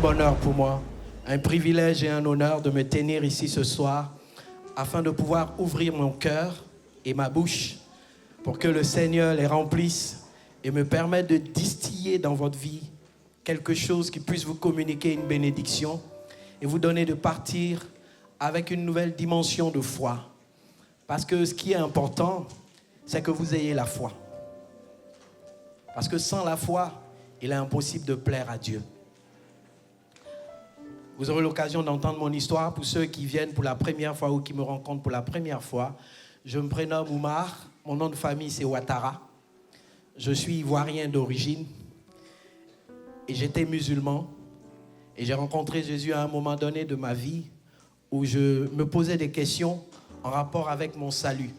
bonheur pour moi, un privilège et un honneur de me tenir ici ce soir afin de pouvoir ouvrir mon cœur et ma bouche pour que le Seigneur les remplisse et me permette de distiller dans votre vie quelque chose qui puisse vous communiquer une bénédiction et vous donner de partir avec une nouvelle dimension de foi. Parce que ce qui est important, c'est que vous ayez la foi. Parce que sans la foi, il est impossible de plaire à Dieu. Vous aurez l'occasion d'entendre mon histoire pour ceux qui viennent pour la première fois ou qui me rencontrent pour la première fois. Je me prénomme Oumar, mon nom de famille c'est Ouattara. Je suis ivoirien d'origine et j'étais musulman. Et j'ai rencontré Jésus à un moment donné de ma vie où je me posais des questions en rapport avec mon salut.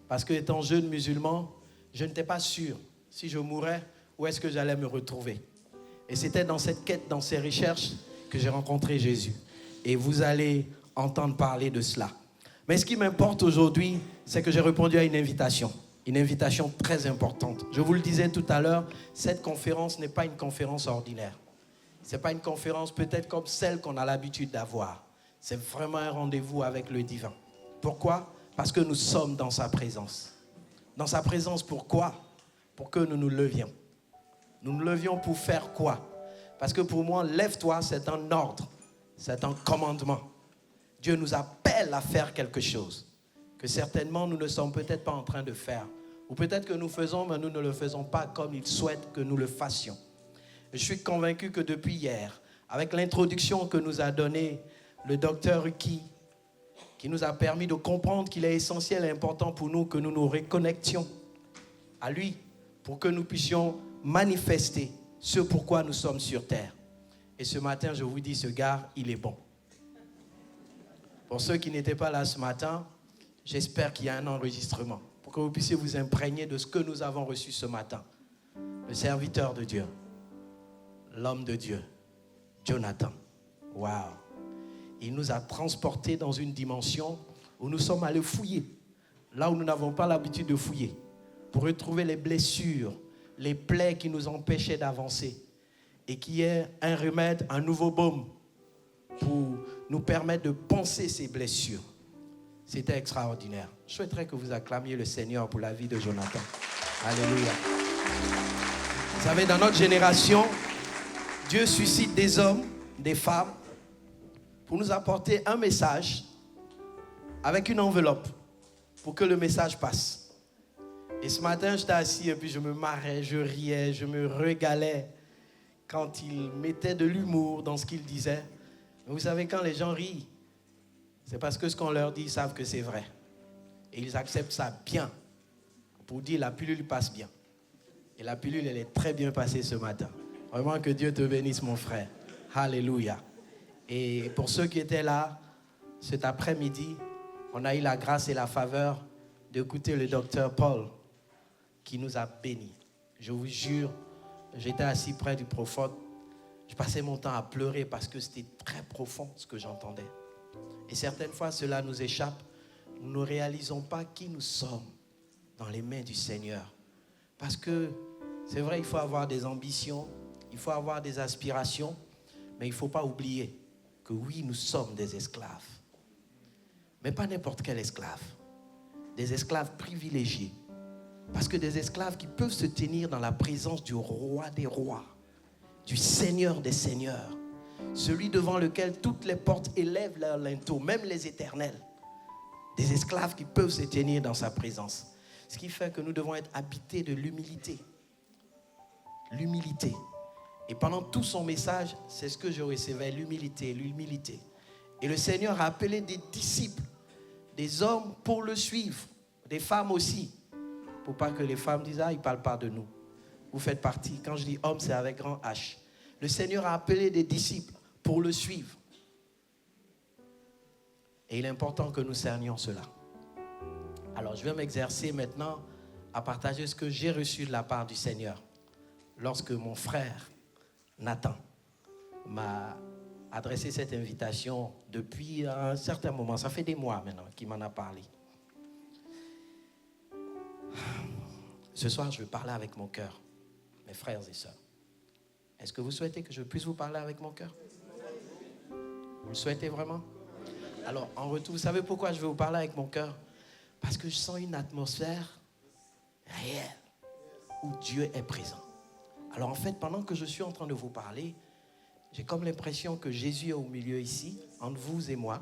Parce que étant jeune musulman, je n'étais pas sûr si je mourais, où est-ce que j'allais me retrouver. Et c'était dans cette quête, dans ces recherches, que j'ai rencontré Jésus. Et vous allez entendre parler de cela. Mais ce qui m'importe aujourd'hui, c'est que j'ai répondu à une invitation très importante. Je vous le disais tout à l'heure, cette conférence n'est pas une conférence ordinaire. Ce n'est pas une conférence peut-être comme celle qu'on a l'habitude d'avoir. C'est vraiment un rendez-vous avec le divin. Pourquoi? Parce que nous sommes dans sa présence. Dans sa présence, pourquoi? Pour que nous nous levions. Nous nous levions pour faire quoi? Parce que pour moi, lève-toi, c'est un ordre, c'est un commandement. Dieu nous appelle à faire quelque chose que certainement nous ne sommes peut-être pas en train de faire. Ou peut-être que nous faisons, mais nous ne le faisons pas comme il souhaite que nous le fassions. Je suis convaincu que depuis hier, avec l'introduction que nous a donnée le docteur Ruki, qui nous a permis de comprendre qu'il est essentiel et important pour nous que nous nous reconnections à lui pour que nous puissions manifester ce pourquoi nous sommes sur terre. Et ce matin, je vous dis, ce gars, il est bon. Pour ceux qui n'étaient pas là ce matin, j'espère qu'il y a un enregistrement pour que vous puissiez vous imprégner de ce que nous avons reçu ce matin. Le serviteur de Dieu, l'homme de Dieu, Jonathan. Waouh! Il nous a transportés dans une dimension où nous sommes allés fouiller, là où nous n'avons pas l'habitude de fouiller, pour retrouver les blessures, les plaies qui nous empêchaient d'avancer et qui est un remède, un nouveau baume pour nous permettre de panser ces blessures. C'était extraordinaire. Je souhaiterais que vous acclamiez le Seigneur pour la vie de Jonathan. Alléluia. Vous savez, dans notre génération, Dieu suscite des hommes, des femmes, pour nous apporter un message avec une enveloppe pour que le message passe. Et ce matin, j'étais assis et puis je me marrais, je riais, je me régalais quand il mettait de l'humour dans ce qu'il disait. Mais vous savez, quand les gens rient, c'est parce que ce qu'on leur dit, ils savent que c'est vrai. Et ils acceptent ça bien. Pour dire, la pilule passe bien. Et la pilule, elle est très bien passée ce matin. Vraiment que Dieu te bénisse, mon frère. Alléluia. Et pour ceux qui étaient là, cet après-midi, on a eu la grâce et la faveur d'écouter le docteur Paul, qui nous a bénis. Je vous jure, j'étais assis près du prophète. Je passais mon temps à pleurer parce que c'était très profond ce que j'entendais. Et certaines fois, cela nous échappe. Nous ne réalisons pas qui nous sommes dans les mains du Seigneur. Parce que c'est vrai, il faut avoir des ambitions, il faut avoir des aspirations, mais il ne faut pas oublier que oui, nous sommes des esclaves. Mais pas n'importe quel esclave. Des esclaves privilégiés. Parce que des esclaves qui peuvent se tenir dans la présence du roi des rois, du Seigneur des seigneurs, celui devant lequel toutes les portes élèvent leur linteau, même les éternels. Des esclaves qui peuvent se tenir dans sa présence. Ce qui fait que nous devons être habités de l'humilité. L'humilité. Et pendant tout son message, c'est ce que je recevais, l'humilité, l'humilité. Et le Seigneur a appelé des disciples, des hommes pour le suivre, des femmes aussi. Pour pas que les femmes disent, ah, il ne parle pas de nous. Vous faites partie. Quand je dis homme, c'est avec grand H. Le Seigneur a appelé des disciples pour le suivre. Et il est important que nous cernions cela. Alors, je vais m'exercer maintenant à partager ce que j'ai reçu de la part du Seigneur. Lorsque mon frère, Nathan, m'a adressé cette invitation depuis un certain moment. Ça fait des mois maintenant qu'il m'en a parlé. Ce soir, je vais parler avec mon cœur, mes frères et sœurs. Est-ce que vous souhaitez que je puisse vous parler avec mon cœur? Vous le souhaitez vraiment? Alors, en retour, vous savez pourquoi je vais vous parler avec mon cœur? Parce que je sens une atmosphère réelle où Dieu est présent. Alors, en fait, pendant que je suis en train de vous parler, j'ai comme l'impression que Jésus est au milieu ici, entre vous et moi,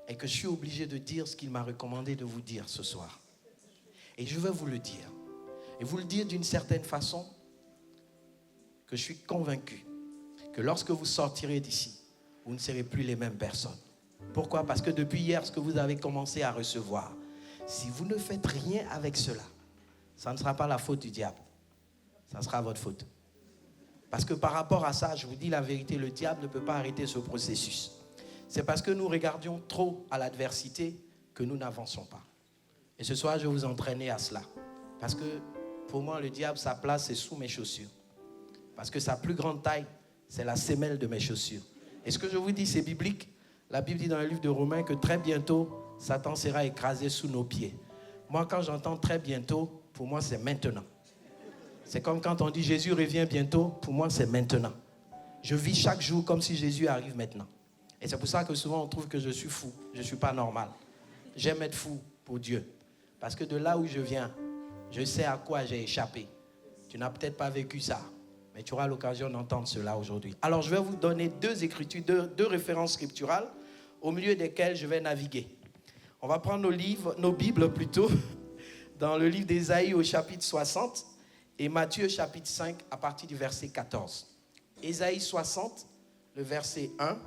et que je suis obligé de dire ce qu'il m'a recommandé de vous dire ce soir. Et je vais vous le dire. Et vous le dire d'une certaine façon que je suis convaincu que lorsque vous sortirez d'ici, vous ne serez plus les mêmes personnes. Pourquoi? Parce que depuis hier, ce que vous avez commencé à recevoir, si vous ne faites rien avec cela, ça ne sera pas la faute du diable. Ça sera votre faute. Parce que par rapport à ça, je vous dis la vérité, le diable ne peut pas arrêter ce processus. C'est parce que nous regardions trop à l'adversité que nous n'avançons pas. Et ce soir, je vais vous entraîner à cela. Parce que pour moi, le diable, sa place, c'est sous mes chaussures. Parce que sa plus grande taille, c'est la semelle de mes chaussures. Et ce que je vous dis, c'est biblique. La Bible dit dans le livre de Romains que très bientôt, Satan sera écrasé sous nos pieds. Moi, quand j'entends très bientôt, pour moi, c'est maintenant. C'est comme quand on dit Jésus revient bientôt, pour moi, c'est maintenant. Je vis chaque jour comme si Jésus arrive maintenant. Et c'est pour ça que souvent, on trouve que je suis fou. Je ne suis pas normal. J'aime être fou pour Dieu. Parce que de là où je viens, je sais à quoi j'ai échappé. Tu n'as peut-être pas vécu ça, mais tu auras l'occasion d'entendre cela aujourd'hui. Alors, je vais vous donner deux écritures, deux références scripturales au milieu desquelles je vais naviguer. On va prendre nos Bibles plutôt, dans le livre d'Ésaïe au chapitre 60 et Matthieu chapitre 5 à partir du verset 14. Ésaïe 60, le verset 1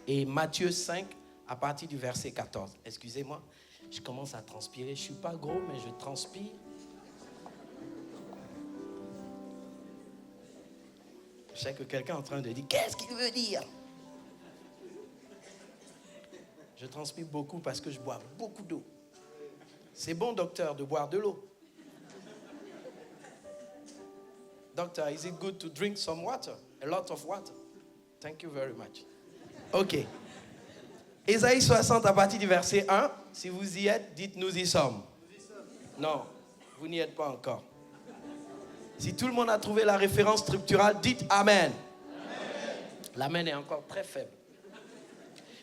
et Matthieu 5 à partir du verset 14. Excusez-moi, je commence à transpirer. Je ne suis pas gros, mais je transpire. Je sais que quelqu'un est en train de dire, qu'est-ce qu'il veut dire? Je transpire beaucoup parce que je bois beaucoup d'eau. C'est bon, docteur, de boire de l'eau. Doctor, is it good to drink some water? A lot of water. Thank you very much. OK. Ésaïe 60 à partir du verset 1. Si vous y êtes, dites nous y sommes. Non, vous n'y êtes pas encore. Si tout le monde a trouvé la référence scripturale, dites Amen. Amen. L'amen est encore très faible.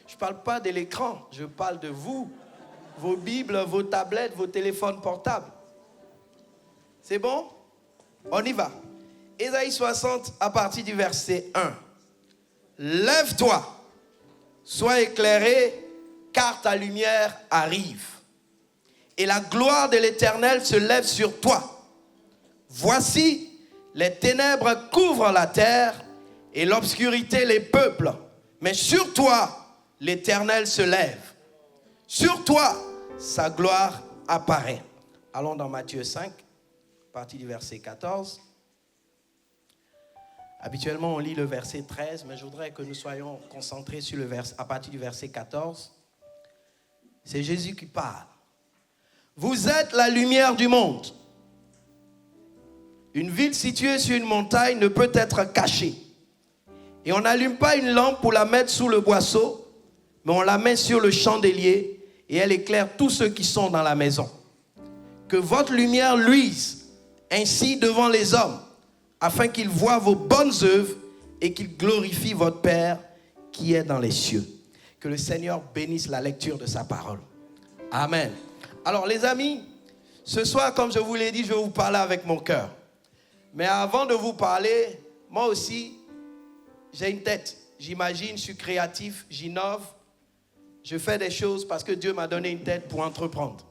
Je ne parle pas de l'écran, je parle de vous, vos Bibles, vos tablettes, vos téléphones portables. C'est bon? On y va. Ésaïe 60 à partir du verset 1. Lève-toi, sois éclairé, car ta lumière arrive. Et la gloire de l'Éternel se lève sur toi. Voici, les ténèbres couvrent la terre et l'obscurité les peuples. Mais sur toi, l'Éternel se lève. Sur toi, sa gloire apparaît. Allons dans Matthieu 5, partie du verset 14. Habituellement, on lit le verset 13, mais je voudrais que nous soyons concentrés sur le verset, à partir du verset 14. C'est Jésus qui parle. Vous êtes la lumière du monde. Une ville située sur une montagne ne peut être cachée. Et on n'allume pas une lampe pour la mettre sous le boisseau, mais on la met sur le chandelier et elle éclaire tous ceux qui sont dans la maison. Que votre lumière luise ainsi devant les hommes, afin qu'ils voient vos bonnes œuvres et qu'ils glorifient votre Père qui est dans les cieux. Que le Seigneur bénisse la lecture de sa parole. Amen. Alors les amis, ce soir, comme je vous l'ai dit, je vais vous parler avec mon cœur. Mais avant de vous parler, moi aussi, j'ai une tête. J'imagine, je suis créatif, j'innove. Je fais des choses parce que Dieu m'a donné une tête pour entreprendre.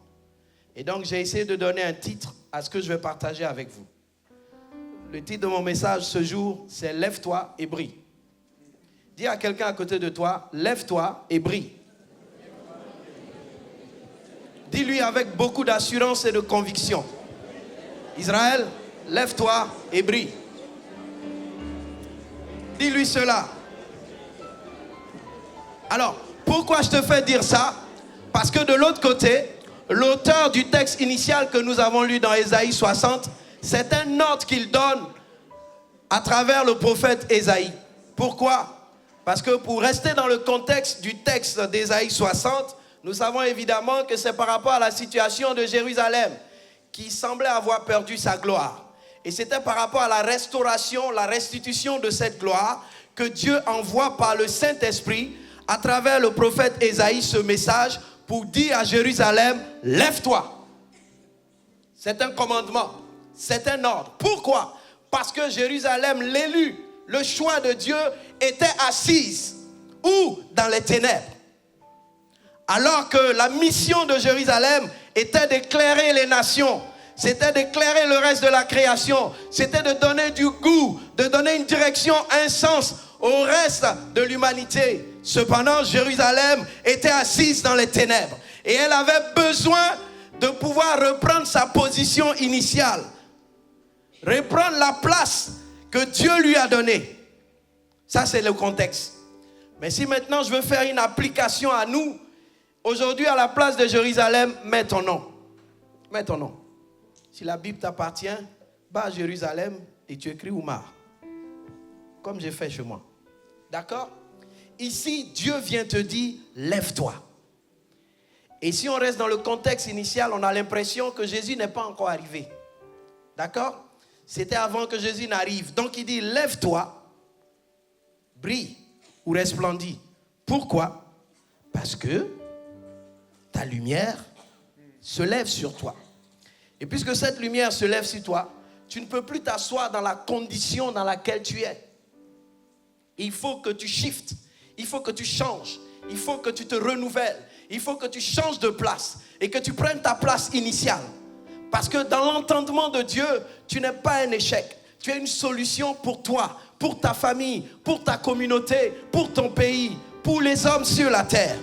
Et donc, j'ai essayé de donner un titre à ce que je vais partager avec vous. Le titre de mon message ce jour, c'est « Lève-toi et brille ». Dis à quelqu'un à côté de toi, « Lève-toi et brille ». Dis-lui avec beaucoup d'assurance et de conviction. Israël, lève-toi et brille. Dis-lui cela. Alors, pourquoi je te fais dire ça? Parce que de l'autre côté, l'auteur du texte initial que nous avons lu dans Ésaïe 60, c'est un ordre qu'il donne à travers le prophète Ésaïe. Pourquoi? Parce que pour rester dans le contexte du texte d'Ésaïe 60, nous savons évidemment que c'est par rapport à la situation de Jérusalem qui semblait avoir perdu sa gloire. Et c'était par rapport à la restauration, la restitution de cette gloire que Dieu envoie par le Saint-Esprit à travers le prophète Ésaïe ce message pour dire à Jérusalem, lève-toi. C'est un commandement, c'est un ordre. Pourquoi? Parce que Jérusalem, l'élu, le choix de Dieu était assise. Où? Dans les ténèbres. Alors que la mission de Jérusalem était d'éclairer les nations. C'était d'éclairer le reste de la création. C'était de donner du goût, de donner une direction, un sens au reste de l'humanité. Cependant, Jérusalem était assise dans les ténèbres. Et elle avait besoin de pouvoir reprendre sa position initiale. Reprendre la place que Dieu lui a donnée. Ça, c'est le contexte. Mais si maintenant je veux faire une application à nous, aujourd'hui, à la place de Jérusalem, mets ton nom. Mets ton nom. Si la Bible t'appartient, va à Jérusalem et tu écris Oumar. Comme j'ai fait chez moi. D'accord? Ici, Dieu vient te dire, lève-toi. Et si on reste dans le contexte initial, on a l'impression que Jésus n'est pas encore arrivé. D'accord? C'était avant que Jésus n'arrive. Donc il dit, lève-toi, brille ou resplendis. Pourquoi? Parce que ta lumière se lève sur toi. Et puisque cette lumière se lève sur toi, tu ne peux plus t'asseoir dans la condition dans laquelle tu es. Il faut que tu shiftes, il faut que tu changes, il faut que tu te renouvelles, il faut que tu changes de place et que tu prennes ta place initiale. Parce que dans l'entendement de Dieu, tu n'es pas un échec. Tu es une solution pour toi, pour ta famille, pour ta communauté, pour ton pays, pour les hommes sur la terre.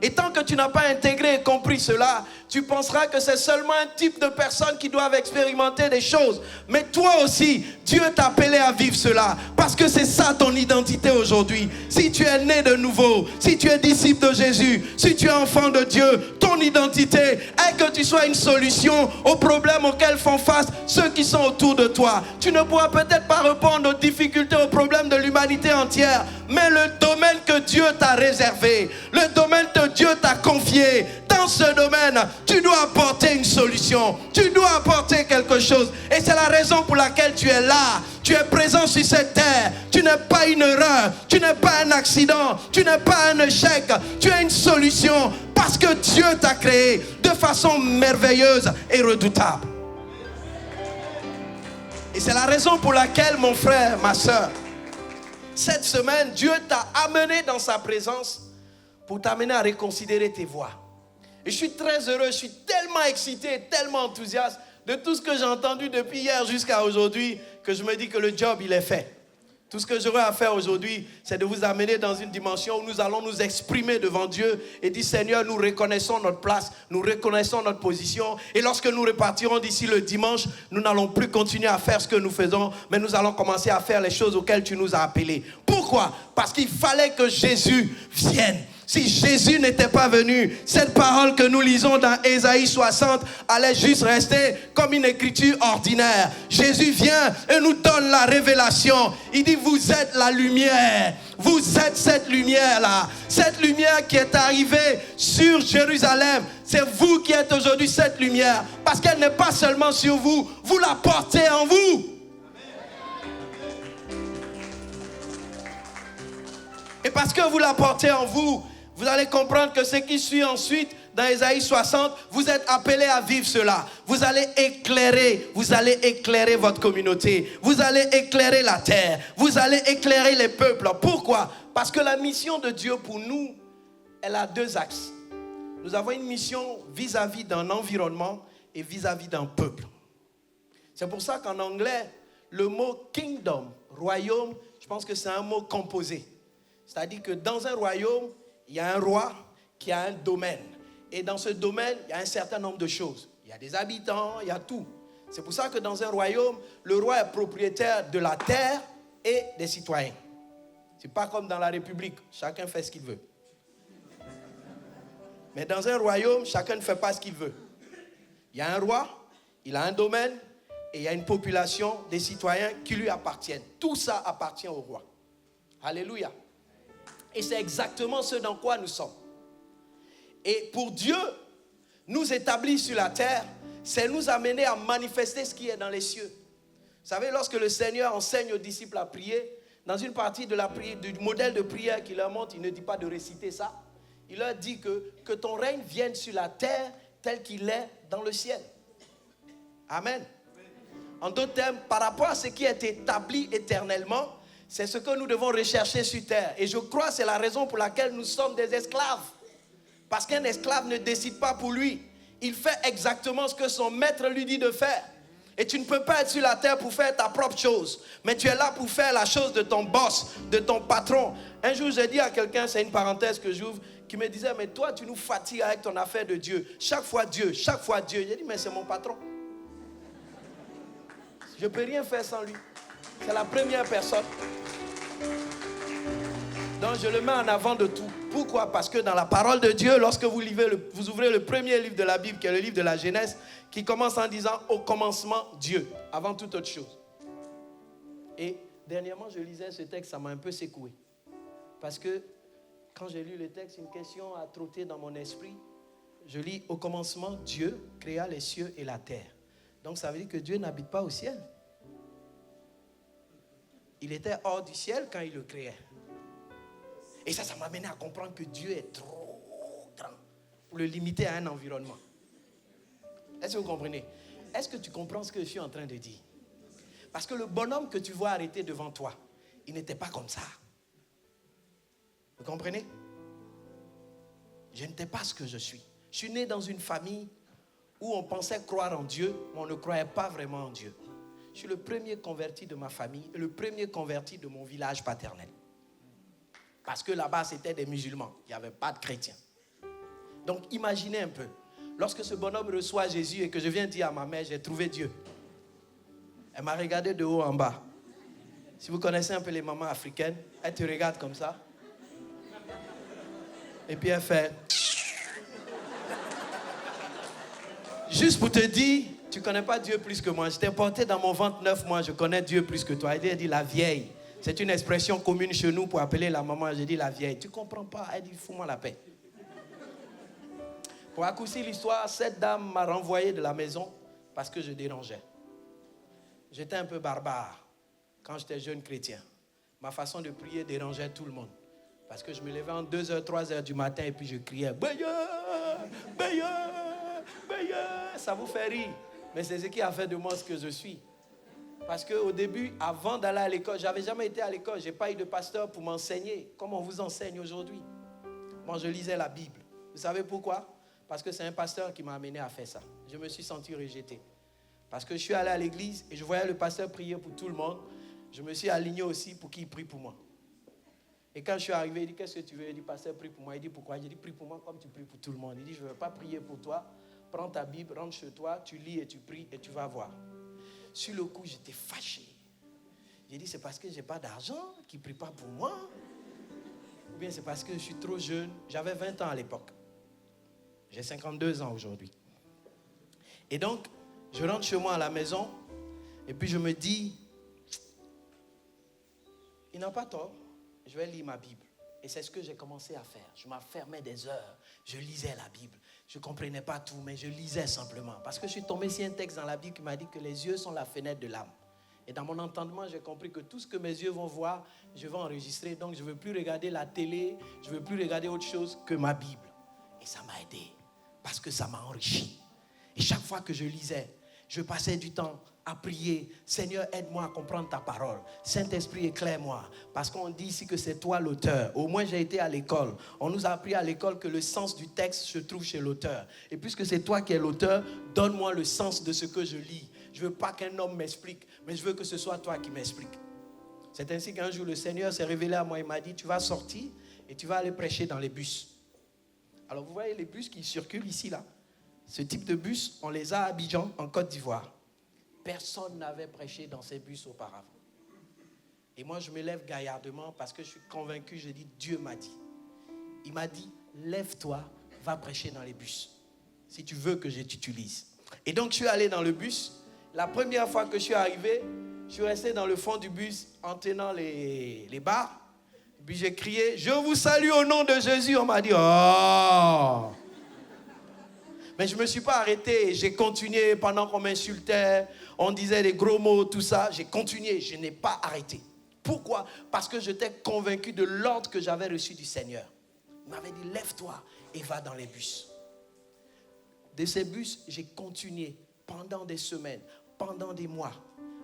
Et tant que tu n'as pas intégré et compris cela, tu penseras que c'est seulement un type de personnes qui doivent expérimenter des choses. Mais toi aussi, Dieu t'a appelé à vivre cela. Parce que c'est ça ton identité aujourd'hui. Si tu es né de nouveau, si tu es disciple de Jésus, si tu es enfant de Dieu, ton identité est que tu sois une solution aux problèmes auxquels font face ceux qui sont autour de toi. Tu ne pourras peut-être pas répondre aux difficultés, aux problèmes de l'humanité entière. Mais le domaine que Dieu t'a réservé, le domaine que Dieu t'a confié, dans ce domaine, tu dois apporter une solution. Tu dois apporter quelque chose. Et c'est la raison pour laquelle tu es là. Tu es présent sur cette terre. Tu n'es pas une erreur. Tu n'es pas un accident. Tu n'es pas un échec. Tu es une solution parce que Dieu t'a créé de façon merveilleuse et redoutable. Et c'est la raison pour laquelle, mon frère, ma soeur, cette semaine, Dieu t'a amené dans sa présence pour t'amener à reconsidérer tes voies. Et je suis très heureux, je suis tellement excité, tellement enthousiaste de tout ce que j'ai entendu depuis hier jusqu'à aujourd'hui que je me dis que le job, il est fait. Tout ce que j'aurai à faire aujourd'hui, c'est de vous amener dans une dimension où nous allons nous exprimer devant Dieu et dire, Seigneur, nous reconnaissons notre place, nous reconnaissons notre position. Et lorsque nous repartirons d'ici le dimanche, nous n'allons plus continuer à faire ce que nous faisons, mais nous allons commencer à faire les choses auxquelles tu nous as appelés. Pourquoi? Parce qu'il fallait que Jésus vienne. Si Jésus n'était pas venu, cette parole que nous lisons dans Ésaïe 60 allait juste rester comme une écriture ordinaire. Jésus vient et nous donne la révélation. Il dit, vous êtes la lumière. Vous êtes cette lumière-là. Cette lumière qui est arrivée sur Jérusalem. C'est vous qui êtes aujourd'hui cette lumière. Parce qu'elle n'est pas seulement sur vous. Vous la portez en vous. Et parce que vous la portez en vous, vous allez comprendre que ce qui suit ensuite dans Ésaïe 60, vous êtes appelés à vivre cela. Vous allez éclairer votre communauté. Vous allez éclairer la terre. Vous allez éclairer les peuples. Pourquoi? Parce que la mission de Dieu pour nous, elle a deux axes. Nous avons une mission vis-à-vis d'un environnement et vis-à-vis d'un peuple. C'est pour ça qu'en anglais, le mot kingdom, royaume, je pense que c'est un mot composé. C'est-à-dire que dans un royaume, il y a un roi qui a un domaine. Et dans ce domaine, il y a un certain nombre de choses. Il y a des habitants, il y a tout. C'est pour ça que dans un royaume, le roi est propriétaire de la terre et des citoyens. Ce n'est pas comme dans la République, chacun fait ce qu'il veut. Mais dans un royaume, chacun ne fait pas ce qu'il veut. Il y a un roi, il a un domaine et il y a une population, des citoyens qui lui appartiennent. Tout ça appartient au roi. Alléluia. Et c'est exactement ce dans quoi nous sommes. Et pour Dieu, nous établir sur la terre, c'est nous amener à manifester ce qui est dans les cieux. Vous savez, lorsque le Seigneur enseigne aux disciples à prier, dans une partie de la prière, du modèle de prière qu'il leur montre, il ne dit pas de réciter ça. Il leur dit que ton règne vienne sur la terre tel qu'il est dans le ciel. Amen. En d'autres termes, par rapport à ce qui est établi éternellement, c'est ce que nous devons rechercher sur terre. Et je crois que c'est la raison pour laquelle nous sommes des esclaves. Parce qu'un esclave ne décide pas pour lui. Il fait exactement ce que son maître lui dit de faire. Et tu ne peux pas être sur la terre pour faire ta propre chose. Mais tu es là pour faire la chose de ton boss, de ton patron. Un jour, j'ai dit à quelqu'un, c'est une parenthèse que j'ouvre, qui me disait, mais toi, tu nous fatigues avec ton affaire de Dieu. Chaque fois Dieu, chaque fois Dieu. J'ai dit, mais c'est mon patron. Je ne peux rien faire sans lui. C'est la première personne. Donc je le mets en avant de tout. Pourquoi? Parce que dans la parole de Dieu, lorsque vous ouvrez le premier livre de la Bible, qui est le livre de la Genèse, qui commence en disant « Au commencement, Dieu », avant toute autre chose. Et dernièrement, je lisais ce texte, ça m'a un peu secoué. Parce que quand j'ai lu le texte, une question a trotté dans mon esprit. Je lis « Au commencement, Dieu créa les cieux et la terre ». Donc ça veut dire que Dieu n'habite pas au ciel. Il était hors du ciel quand il le créait. Et ça m'a amené à comprendre que Dieu est trop grand pour le limiter à un environnement. Est-ce que vous comprenez? Est-ce que tu comprends ce que je suis en train de dire? Parce que le bonhomme que tu vois arrêté devant toi, il n'était pas comme ça. Vous comprenez? Je n'étais pas ce que je suis. Je suis né dans une famille où on pensait croire en Dieu, mais on ne croyait pas vraiment en Dieu. Je suis le premier converti de ma famille et le premier converti de mon village paternel. Parce que là-bas, c'était des musulmans. Il n'y avait pas de chrétiens. Donc, imaginez un peu. Lorsque ce bonhomme reçoit Jésus et que je viens dire à ma mère, j'ai trouvé Dieu. Elle m'a regardé de haut en bas. Si vous connaissez un peu les mamans africaines, elles te regardent comme ça. Et puis elle fait... Juste pour te dire, tu ne connais pas Dieu plus que moi. Je t'ai porté dans mon ventre 9 mois, je connais Dieu plus que toi. Elle dit la vieille. C'est une expression commune chez nous pour appeler la maman. J'ai dit la vieille. Tu ne comprends pas? Elle dit fous-moi la paix. Pour raccourcir l'histoire, cette dame m'a renvoyé de la maison parce que je dérangeais. J'étais un peu barbare quand j'étais jeune chrétien. Ma façon de prier dérangeait tout le monde. Parce que je me levais en 2h, 3h du matin et puis je criais « Béya, Béya, Béya ». Ça vous fait rire. Mais c'est ce qui a fait de moi ce que je suis. Parce qu'au début, avant d'aller à l'école, je n'avais jamais été à l'école. Je n'ai pas eu de pasteur pour m'enseigner, comme on vous enseigne aujourd'hui. Moi, je lisais la Bible. Vous savez pourquoi? Parce que c'est un pasteur qui m'a amené à faire ça. Je me suis senti rejeté. Parce que je suis allé à l'église et je voyais le pasteur prier pour tout le monde. Je me suis aligné aussi pour qu'il prie pour moi. Et quand je suis arrivé, il dit, qu'est-ce que tu veux? Il dit, pasteur, prie pour moi. Il dit, pourquoi? J'ai dit, prie pour moi comme tu pries pour tout le monde. Il dit, je ne veux pas prier pour toi. Prends ta Bible, rentre chez toi, tu lis et tu pries et tu vas voir. Sur le coup, j'étais fâché. J'ai dit, c'est parce que je n'ai pas d'argent qu'il ne prie pas pour moi. Ou bien c'est parce que je suis trop jeune. J'avais 20 ans à l'époque. J'ai 52 ans aujourd'hui. Et donc, je rentre chez moi à la maison. Et puis je me dis, il n'a pas tort. Je vais lire ma Bible. Et c'est ce que j'ai commencé à faire. Je m'enfermais des heures. Je lisais la Bible. Je ne comprenais pas tout, mais je lisais simplement. Parce que je suis tombé sur un texte dans la Bible qui m'a dit que les yeux sont la fenêtre de l'âme. Et dans mon entendement, j'ai compris que tout ce que mes yeux vont voir, je vais enregistrer. Donc, je ne veux plus regarder la télé. Je ne veux plus regarder autre chose que ma Bible. Et ça m'a aidé. Parce que ça m'a enrichi. Et chaque fois que je lisais, je passais du temps à prier. Seigneur, aide-moi à comprendre ta parole. Saint-Esprit, éclaire-moi. Parce qu'on dit ici que c'est toi l'auteur. Au moins, j'ai été à l'école. On nous a appris à l'école que le sens du texte se trouve chez l'auteur. Et puisque c'est toi qui es l'auteur, donne-moi le sens de ce que je lis. Je ne veux pas qu'un homme m'explique, mais je veux que ce soit toi qui m'expliques. C'est ainsi qu'un jour, le Seigneur s'est révélé à moi. Il m'a dit, tu vas sortir et tu vas aller prêcher dans les bus. Alors, vous voyez les bus qui circulent ici, là. Ce type de bus, on les a à Abidjan, en Côte d'Ivoire. Personne n'avait prêché dans ces bus auparavant. Et moi, je me lève gaillardement parce que je suis convaincu, je dis, Dieu m'a dit. Il m'a dit, lève-toi, va prêcher dans les bus, si tu veux que je t'utilise. Et donc, je suis allé dans le bus. La première fois que je suis arrivé, je suis resté dans le fond du bus en tenant les barres. Puis j'ai crié, je vous salue au nom de Jésus. On m'a dit, oh! Mais je ne me suis pas arrêté et j'ai continué pendant qu'on m'insultait, on disait des gros mots, tout ça. J'ai continué, je n'ai pas arrêté. Pourquoi? Parce que j'étais convaincu de l'ordre que j'avais reçu du Seigneur. Il m'avait dit, lève-toi et va dans les bus. De ces bus, j'ai continué pendant des semaines, pendant des mois.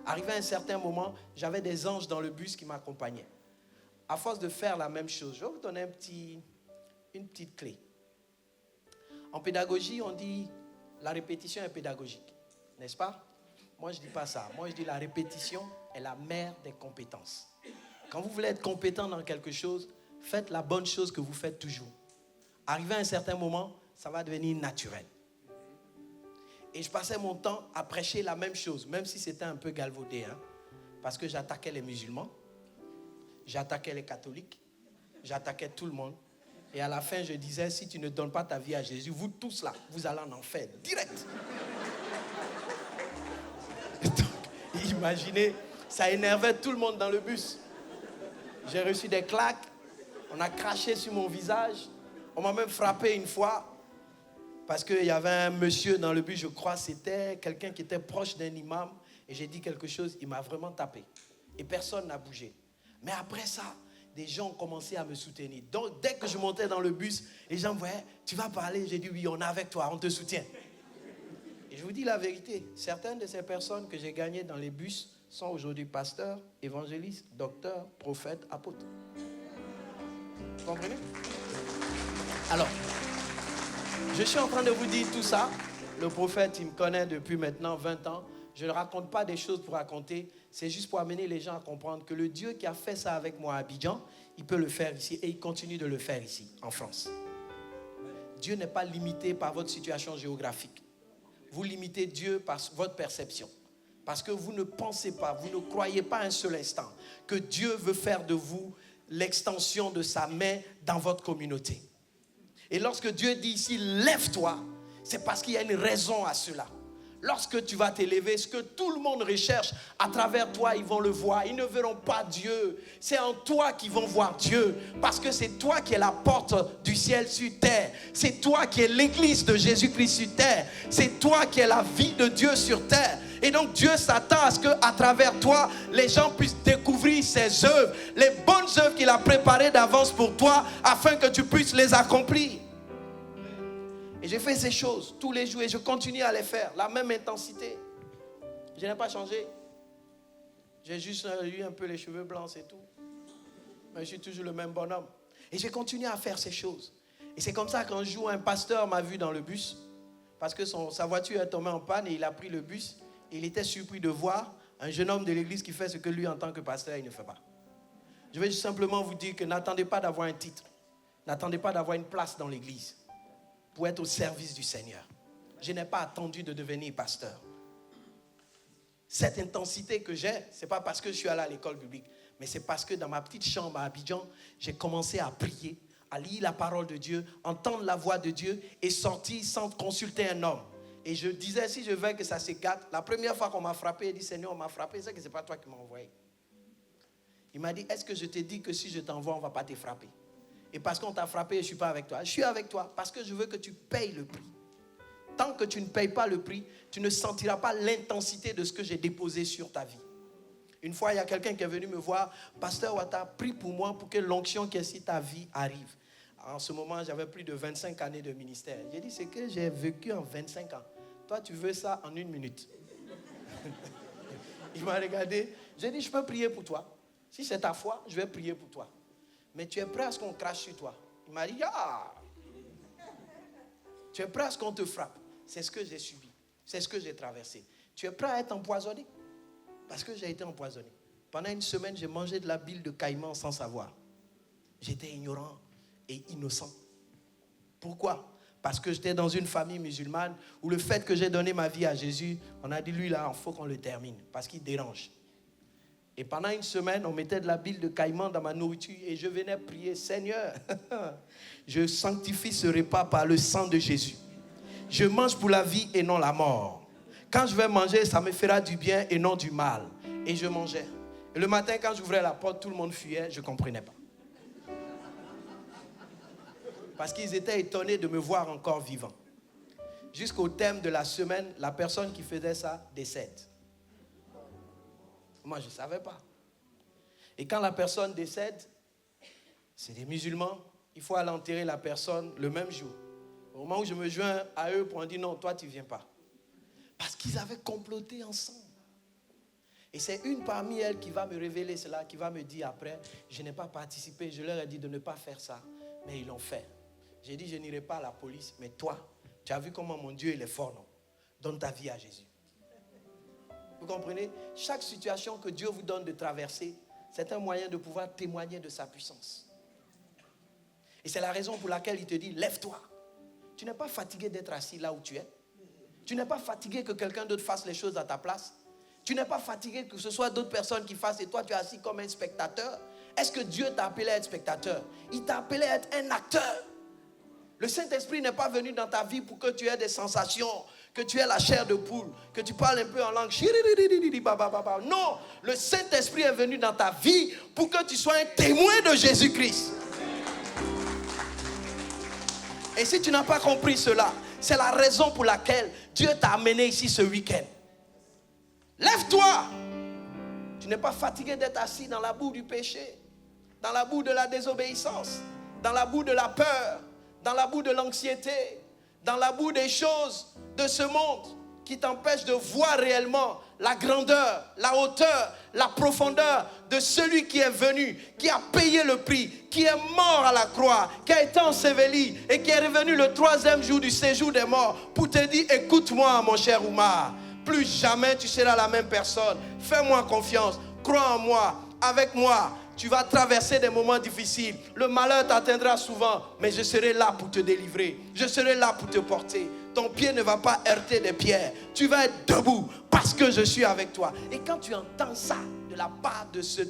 Arrivé à un certain moment, j'avais des anges dans le bus qui m'accompagnaient. À force de faire la même chose, je vais vous donner une petite clé. En pédagogie, on dit la répétition est pédagogique, n'est-ce pas? Moi, je ne dis pas ça. Moi, je dis la répétition est la mère des compétences. Quand vous voulez être compétent dans quelque chose, faites la bonne chose que vous faites toujours. Arrivé à un certain moment, ça va devenir naturel. Et je passais mon temps à prêcher la même chose, même si c'était un peu galvaudé, parce que j'attaquais les musulmans, j'attaquais les catholiques, j'attaquais tout le monde. Et à la fin, je disais, si tu ne donnes pas ta vie à Jésus, vous tous là, vous allez en enfer, direct. Donc, imaginez, ça énervait tout le monde dans le bus. J'ai reçu des claques, on a craché sur mon visage, on m'a même frappé une fois, parce qu'il y avait un monsieur dans le bus, je crois c'était quelqu'un qui était proche d'un imam, et j'ai dit quelque chose, il m'a vraiment tapé. Et personne n'a bougé. Mais après ça, des gens ont commencé à me soutenir. Donc, dès que je montais dans le bus, les gens me voyaient, tu vas parler? J'ai dit, oui, on est avec toi, on te soutient. Et je vous dis la vérité, certaines de ces personnes que j'ai gagnées dans les bus sont aujourd'hui pasteurs, évangélistes, docteurs, prophètes, apôtres. Vous comprenez? Alors, je suis en train de vous dire tout ça. Le prophète, il me connaît depuis maintenant 20 ans. Je ne raconte pas des choses pour raconter. C'est juste pour amener les gens à comprendre que le Dieu qui a fait ça avec moi à Abidjan, il peut le faire ici et il continue de le faire ici, en France. Dieu n'est pas limité par votre situation géographique. Vous limitez Dieu par votre perception. Parce que vous ne pensez pas, vous ne croyez pas un seul instant que Dieu veut faire de vous l'extension de sa main dans votre communauté. Et lorsque Dieu dit ici, lève-toi, c'est parce qu'il y a une raison à cela. Lorsque tu vas t'élever, ce que tout le monde recherche, à travers toi, ils vont le voir. Ils ne verront pas Dieu. C'est en toi qu'ils vont voir Dieu. Parce que c'est toi qui es la porte du ciel sur terre. C'est toi qui es l'église de Jésus-Christ sur terre. C'est toi qui es la vie de Dieu sur terre. Et donc Dieu s'attend à ce qu'à travers toi, les gens puissent découvrir ses œuvres. Les bonnes œuvres qu'il a préparées d'avance pour toi, afin que tu puisses les accomplir. Et j'ai fait ces choses tous les jours et je continue à les faire, la même intensité. Je n'ai pas changé. J'ai juste eu un peu les cheveux blancs, c'est tout. Mais je suis toujours le même bonhomme. Et j'ai continué à faire ces choses. Et c'est comme ça qu'un jour, un pasteur m'a vu dans le bus, parce que sa voiture est tombée en panne et il a pris le bus. Et il était surpris de voir un jeune homme de l'église qui fait ce que lui, en tant que pasteur, il ne fait pas. Je vais juste simplement vous dire que n'attendez pas d'avoir un titre. N'attendez pas d'avoir une place dans l'église pour être au service du Seigneur. Je n'ai pas attendu de devenir pasteur. Cette intensité que j'ai, ce n'est pas parce que je suis allé à l'école biblique, mais c'est parce que dans ma petite chambre à Abidjan, j'ai commencé à prier, à lire la parole de Dieu, entendre la voix de Dieu et sortir sans consulter un homme. Et je disais, si je veux que ça se gâte, la première fois qu'on m'a frappé, il dit, Seigneur, on m'a frappé, c'est que ce n'est pas toi qui m'as envoyé. Il m'a dit, est-ce que je te dis que si je t'envoie, on ne va pas te frapper? Et parce qu'on t'a frappé, je ne suis pas avec toi. Je suis avec toi parce que je veux que tu payes le prix. Tant que tu ne payes pas le prix, tu ne sentiras pas l'intensité de ce que j'ai déposé sur ta vie. Une fois, il y a quelqu'un qui est venu me voir. Pasteur Ouattara, prie pour moi pour que l'onction qui est sur ta vie arrive. En ce moment, j'avais plus de 25 années de ministère. J'ai dit, c'est que j'ai vécu en 25 ans. Toi, tu veux ça en 1 minute. Il m'a regardé. J'ai dit, je peux prier pour toi. Si c'est ta foi, je vais prier pour toi. Mais tu es prêt à ce qu'on crache sur toi? Il m'a dit, ah! Tu es prêt à ce qu'on te frappe? C'est ce que j'ai subi. C'est ce que j'ai traversé. Tu es prêt à être empoisonné? Parce que j'ai été empoisonné. Pendant 1 semaine, j'ai mangé de la bile de caïman sans savoir. J'étais ignorant et innocent. Pourquoi? Parce que j'étais dans une famille musulmane où le fait que j'ai donné ma vie à Jésus, on a dit, lui là, il faut qu'on le termine parce qu'il dérange. Et pendant 1 semaine, on mettait de la bile de caïman dans ma nourriture et je venais prier, Seigneur, je sanctifie ce repas par le sang de Jésus. Je mange pour la vie et non la mort. Quand je vais manger, ça me fera du bien et non du mal. Et je mangeais. Et le matin, quand j'ouvrais la porte, tout le monde fuyait, je ne comprenais pas. Parce qu'ils étaient étonnés de me voir encore vivant. jusqu'au thème de la semaine, la personne qui faisait ça décède. Moi, je ne savais pas. Et quand la personne décède, c'est des musulmans, il faut aller enterrer la personne le même jour. Au moment où je me joins à eux pour dire non, toi tu ne viens pas. Parce qu'ils avaient comploté ensemble. Et c'est une parmi elles qui va me révéler cela, qui va me dire après, je n'ai pas participé, je leur ai dit de ne pas faire ça, mais ils l'ont fait. J'ai dit, je n'irai pas à la police, mais toi, tu as vu comment mon Dieu il est fort, non? Donne ta vie à Jésus. Vous comprenez? Chaque situation que Dieu vous donne de traverser, c'est un moyen de pouvoir témoigner de sa puissance. Et c'est la raison pour laquelle il te dit, lève-toi. Tu n'es pas fatigué d'être assis là où tu es. Tu n'es pas fatigué que quelqu'un d'autre fasse les choses à ta place. Tu n'es pas fatigué que ce soit d'autres personnes qui fassent et toi tu es assis comme un spectateur. Est-ce que Dieu t'a appelé à être spectateur? Il t'a appelé à être un acteur. Le Saint-Esprit n'est pas venu dans ta vie pour que tu aies des sensations, que tu aies la chair de poule, que tu parles un peu en langue. Non, le Saint-Esprit est venu dans ta vie pour que tu sois un témoin de Jésus-Christ. Et si tu n'as pas compris cela, c'est la raison pour laquelle Dieu t'a amené ici ce week-end. Lève-toi. Tu n'es pas fatigué d'être assis dans la boue du péché, dans la boue de la désobéissance, dans la boue de la peur, dans la boue de l'anxiété, dans la boue des choses de ce monde qui t'empêchent de voir réellement la grandeur, la hauteur, la profondeur de celui qui est venu, qui a payé le prix, qui est mort à la croix, qui a été enseveli et qui est revenu le 3e jour du séjour des morts pour te dire, écoute-moi mon cher Oumar, plus jamais tu seras la même personne, fais-moi confiance, crois en moi, avec moi. Tu vas traverser des moments difficiles. Le malheur t'atteindra souvent, mais je serai là pour te délivrer. Je serai là pour te porter. Ton pied ne va pas heurter des pierres. Tu vas être debout parce que je suis avec toi. Et quand tu entends ça de la part de ce...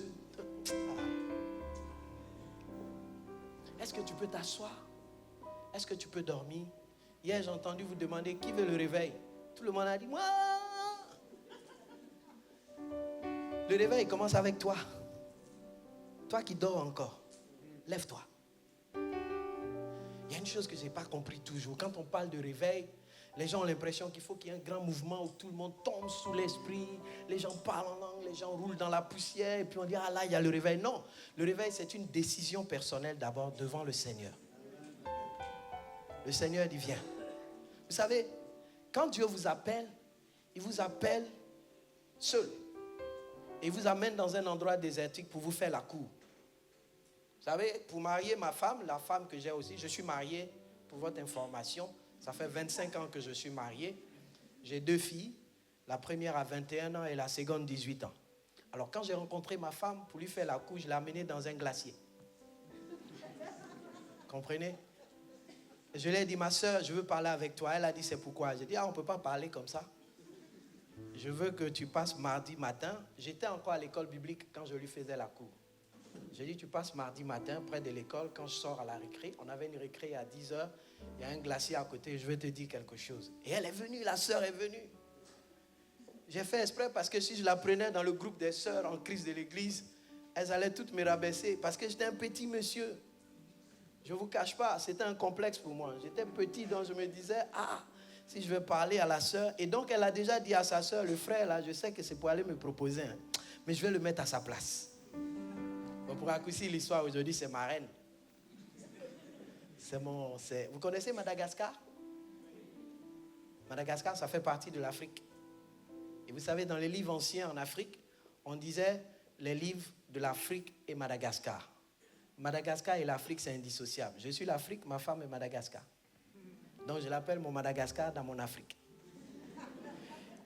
Est-ce que tu peux t'asseoir? Est-ce que tu peux dormir? Hier, j'ai entendu vous demander qui veut le réveil. Tout le monde a dit, moi. Le réveil commence avec toi. Toi qui dors encore, lève-toi. Il y a une chose que je n'ai pas compris toujours. Quand on parle de réveil, les gens ont l'impression qu'il faut qu'il y ait un grand mouvement où tout le monde tombe sous l'esprit. Les gens parlent en langue, les gens roulent dans la poussière. Et puis on dit, ah là, il y a le réveil. Non, le réveil, c'est une décision personnelle d'abord devant le Seigneur. Le Seigneur dit, viens. Vous savez, quand Dieu vous appelle, il vous appelle seul. Et il vous amène dans un endroit désertique pour vous faire la cour. Vous savez, pour marier ma femme, la femme que j'ai aussi, je suis marié, pour votre information, ça fait 25 ans que je suis marié. J'ai 2 filles, la première a 21 ans et la seconde 18 ans. Alors quand j'ai rencontré ma femme, pour lui faire la cour, je l'ai amenée dans un glacier. Comprenez? Je lui ai dit, ma soeur, je veux parler avec toi. Elle a dit, c'est pourquoi? J'ai dit, on ne peut pas parler comme ça. Je veux que tu passes mardi matin. J'étais encore à l'école biblique quand je lui faisais la cour. J'ai dit, tu passes mardi matin près de l'école. Quand je sors à la récré, on avait une récré à 10h. Il y a un glacier à côté, je vais te dire quelque chose. Et elle est venue, la sœur est venue. J'ai fait exprès parce que si je la prenais dans le groupe des sœurs en crise de l'église, elles allaient toutes me rabaisser parce que j'étais un petit monsieur. Je ne vous cache pas, c'était un complexe pour moi. J'étais petit, donc je me disais, si je vais parler à la sœur. Et donc elle a déjà dit à sa sœur, le frère là, je sais que c'est pour aller me proposer, mais je vais le mettre à sa place. Bon, pour raccourcir l'histoire aujourd'hui, c'est ma reine. Vous connaissez Madagascar? Madagascar, ça fait partie de l'Afrique. Et vous savez, dans les livres anciens en Afrique, on disait les livres de l'Afrique et Madagascar. Madagascar et l'Afrique, c'est indissociable. Je suis l'Afrique, ma femme est Madagascar. Donc, je l'appelle mon Madagascar dans mon Afrique.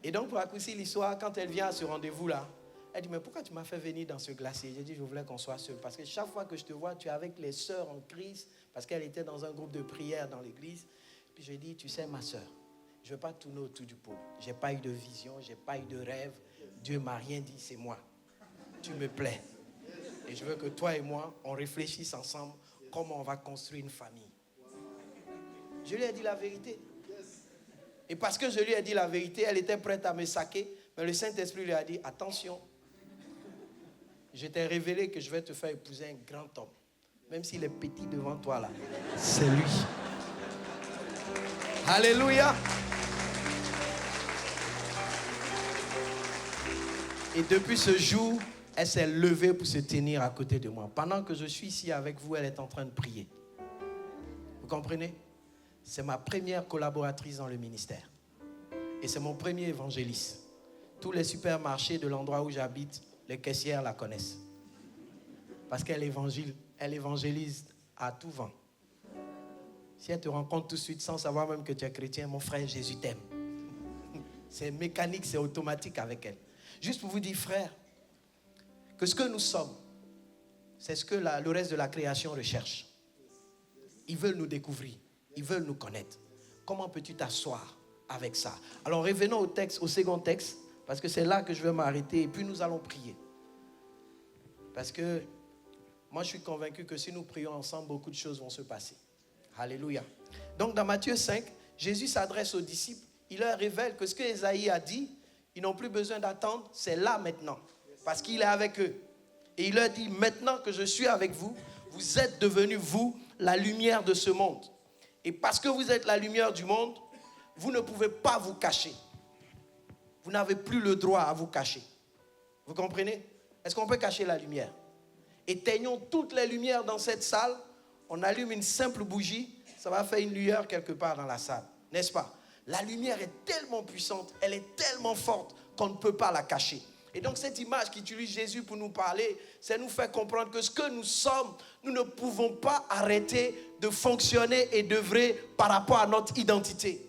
Et donc, pour raccourcir l'histoire, quand elle vient à ce rendez-vous-là, elle dit, mais pourquoi tu m'as fait venir dans ce glacier? J'ai dit, je voulais qu'on soit seuls. Parce que chaque fois que je te vois, tu es avec les sœurs en crise, parce qu'elle était dans un groupe de prière dans l'église. Puis je dis, tu sais, ma sœur, je ne veux pas tourner autour du pot. Je n'ai pas eu de vision, je n'ai pas eu de rêve. Dieu ne m'a rien dit, c'est moi. Tu me plais. Et je veux que toi et moi, on réfléchisse ensemble comment on va construire une famille. Je lui ai dit la vérité. Et parce que je lui ai dit la vérité, elle était prête à me saquer. Mais le Saint-Esprit lui a dit, attention, je t'ai révélé que je vais te faire épouser un grand homme. Même s'il est petit devant toi là, c'est lui. Alléluia. Et depuis ce jour, elle s'est levée pour se tenir à côté de moi. Pendant que je suis ici avec vous, elle est en train de prier. Vous comprenez? C'est ma première collaboratrice dans le ministère. Et c'est mon premier évangéliste. Tous les supermarchés de l'endroit où j'habite, les caissières la connaissent. Parce qu'elle évangélise à tout vent. Si elle te rencontre tout de suite sans savoir même que tu es chrétien, mon frère, Jésus t'aime. C'est mécanique, c'est automatique avec elle. Juste pour vous dire, frère, que ce que nous sommes, c'est ce que le reste de la création recherche. Ils veulent nous découvrir, ils veulent nous connaître. Comment peux-tu t'asseoir avec ça? Alors revenons au texte, au second texte, parce que c'est là que je vais m'arrêter et puis nous allons prier. Parce que moi je suis convaincu que si nous prions ensemble, beaucoup de choses vont se passer. Alléluia. Donc dans Matthieu 5, Jésus s'adresse aux disciples, il leur révèle que ce que Ésaïe a dit, ils n'ont plus besoin d'attendre, c'est là maintenant. Parce qu'il est avec eux. Et il leur dit, maintenant que je suis avec vous, vous êtes devenus, vous, la lumière de ce monde. Et parce que vous êtes la lumière du monde, vous ne pouvez pas vous cacher. Vous n'avez plus le droit à vous cacher. Vous comprenez? Est-ce qu'on peut cacher la lumière? Éteignons toutes les lumières dans cette salle. On allume une simple bougie. Ça va faire une lueur quelque part dans la salle. N'est-ce pas? La lumière est tellement puissante, elle est tellement forte qu'on ne peut pas la cacher. Et donc cette image qu'utilise Jésus pour nous parler, c'est nous faire comprendre que ce que nous sommes, nous ne pouvons pas arrêter de fonctionner et d'œuvrer par rapport à notre identité.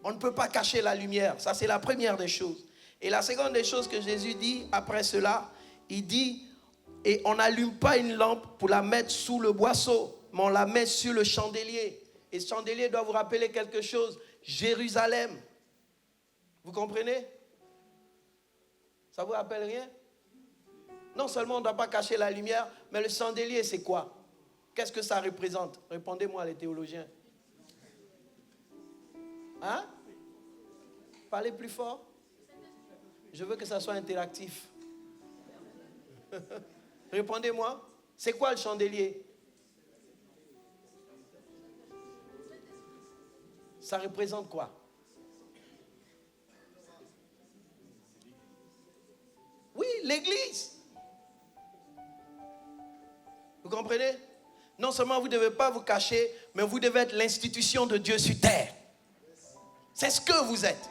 On ne peut pas cacher la lumière. Ça, c'est la première des choses. Et la seconde des choses que Jésus dit après cela, il dit, et on n'allume pas une lampe pour la mettre sous le boisseau, mais on la met sur le chandelier. Et ce chandelier doit vous rappeler quelque chose. Jérusalem. Vous comprenez? Ça ne vous rappelle rien? Non seulement on ne doit pas cacher la lumière, mais le chandelier, c'est quoi? Qu'est-ce que ça représente? Répondez-moi les théologiens. Hein? Parlez plus fort. Je veux que ça soit interactif. Répondez-moi. C'est quoi le chandelier? Ça représente quoi? Oui, l'église. Vous comprenez? Non seulement vous ne devez pas vous cacher, mais vous devez être l'institution de Dieu sur terre. C'est ce que vous êtes.